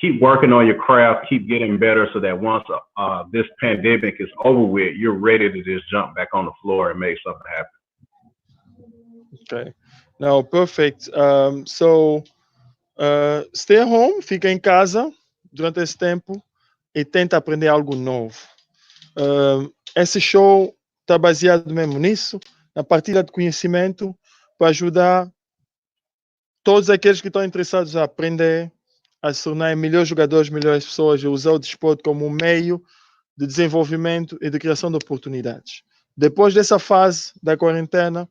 keep working on your craft, keep getting better, so that once this pandemic is over with, you're ready to just jump back on the floor and make something happen. Okay. Now, perfect. So, stay home, fica em casa durante esse tempo e tenta aprender algo novo. Esse show está baseado mesmo nisso, na partilha de conhecimento, para ajudar todos aqueles que estão interessados a aprender, a se tornarem melhores jogadores, melhores pessoas, a usar o desporto como um meio de desenvolvimento e de criação de oportunidades. Depois dessa fase da quarentena,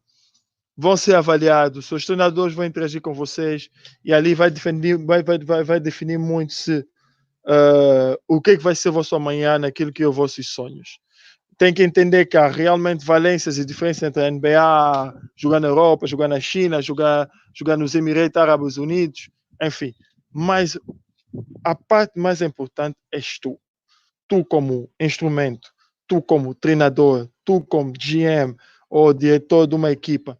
vão ser avaliados, seus treinadores vão interagir com vocês e ali vai definir muito se o que vai ser o vosso amanhã naquilo que é os vossos sonhos. Tem que entender que há realmente valências e diferenças entre a NBA, jogar na Europa, jogar na China, jogar nos Emirados Árabes Unidos, enfim. Mas a parte mais importante és tu. Tu como instrumento, tu como treinador, tu como GM ou diretor de uma equipa.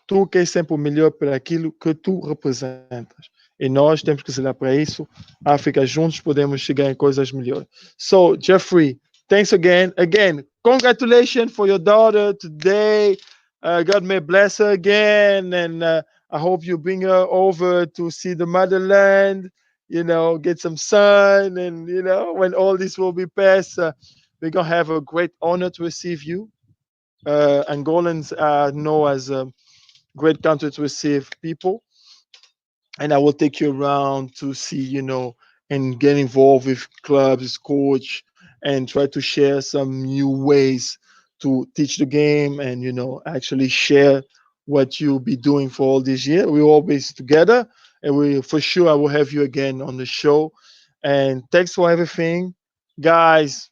Tu queres sempre o melhor para aquilo que tu representas. E nós temos que zelar para isso. África, juntos podemos chegar em coisas melhores. So, Jeffrey, thanks again. Again, congratulations for your daughter today. God may bless her again. And I hope you bring her over to see the motherland, get some sun. And, when all this will be past, we're going to have a great honor to receive you. Angolans are known as great country to receive people, and I will take you around to see, and get involved with clubs, coach, and try to share some new ways to teach the game, and actually share what you'll be doing for all this year. We're always together, and we for sure I will have you again on the show. And thanks for everything, guys.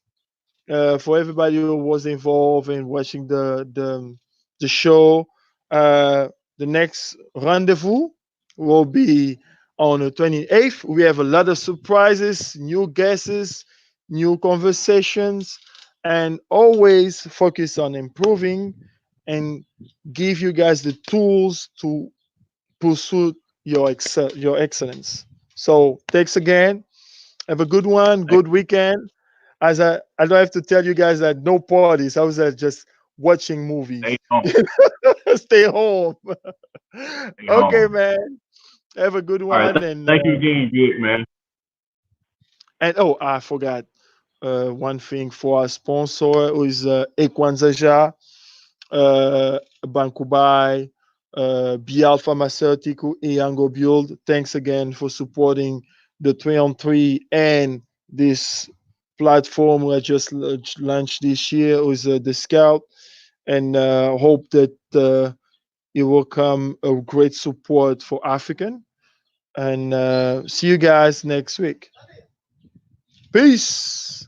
For everybody who was involved in watching the show. The next rendezvous will be on the 28th. We have a lot of surprises, new guests, new conversations, and always focus on improving and give you guys the tools to pursue your excellence. So thanks again. Have a good one. Thank Good weekend. I don't have to tell you guys that no parties. I was just watching Stay movies. home. Stay home. Stay Okay, home. man. Have a good All right. one. Thank you again, Vic, man. And oh, I forgot one thing for our sponsor who is Ekwanzaja, Bankubai, Bial Pharmaceutical, Iango Build. Thanks again for supporting the 3 on 3 and this platform we just launched this year with the Scout, and hope that it will come a great support for African. And see you guys next week. Peace.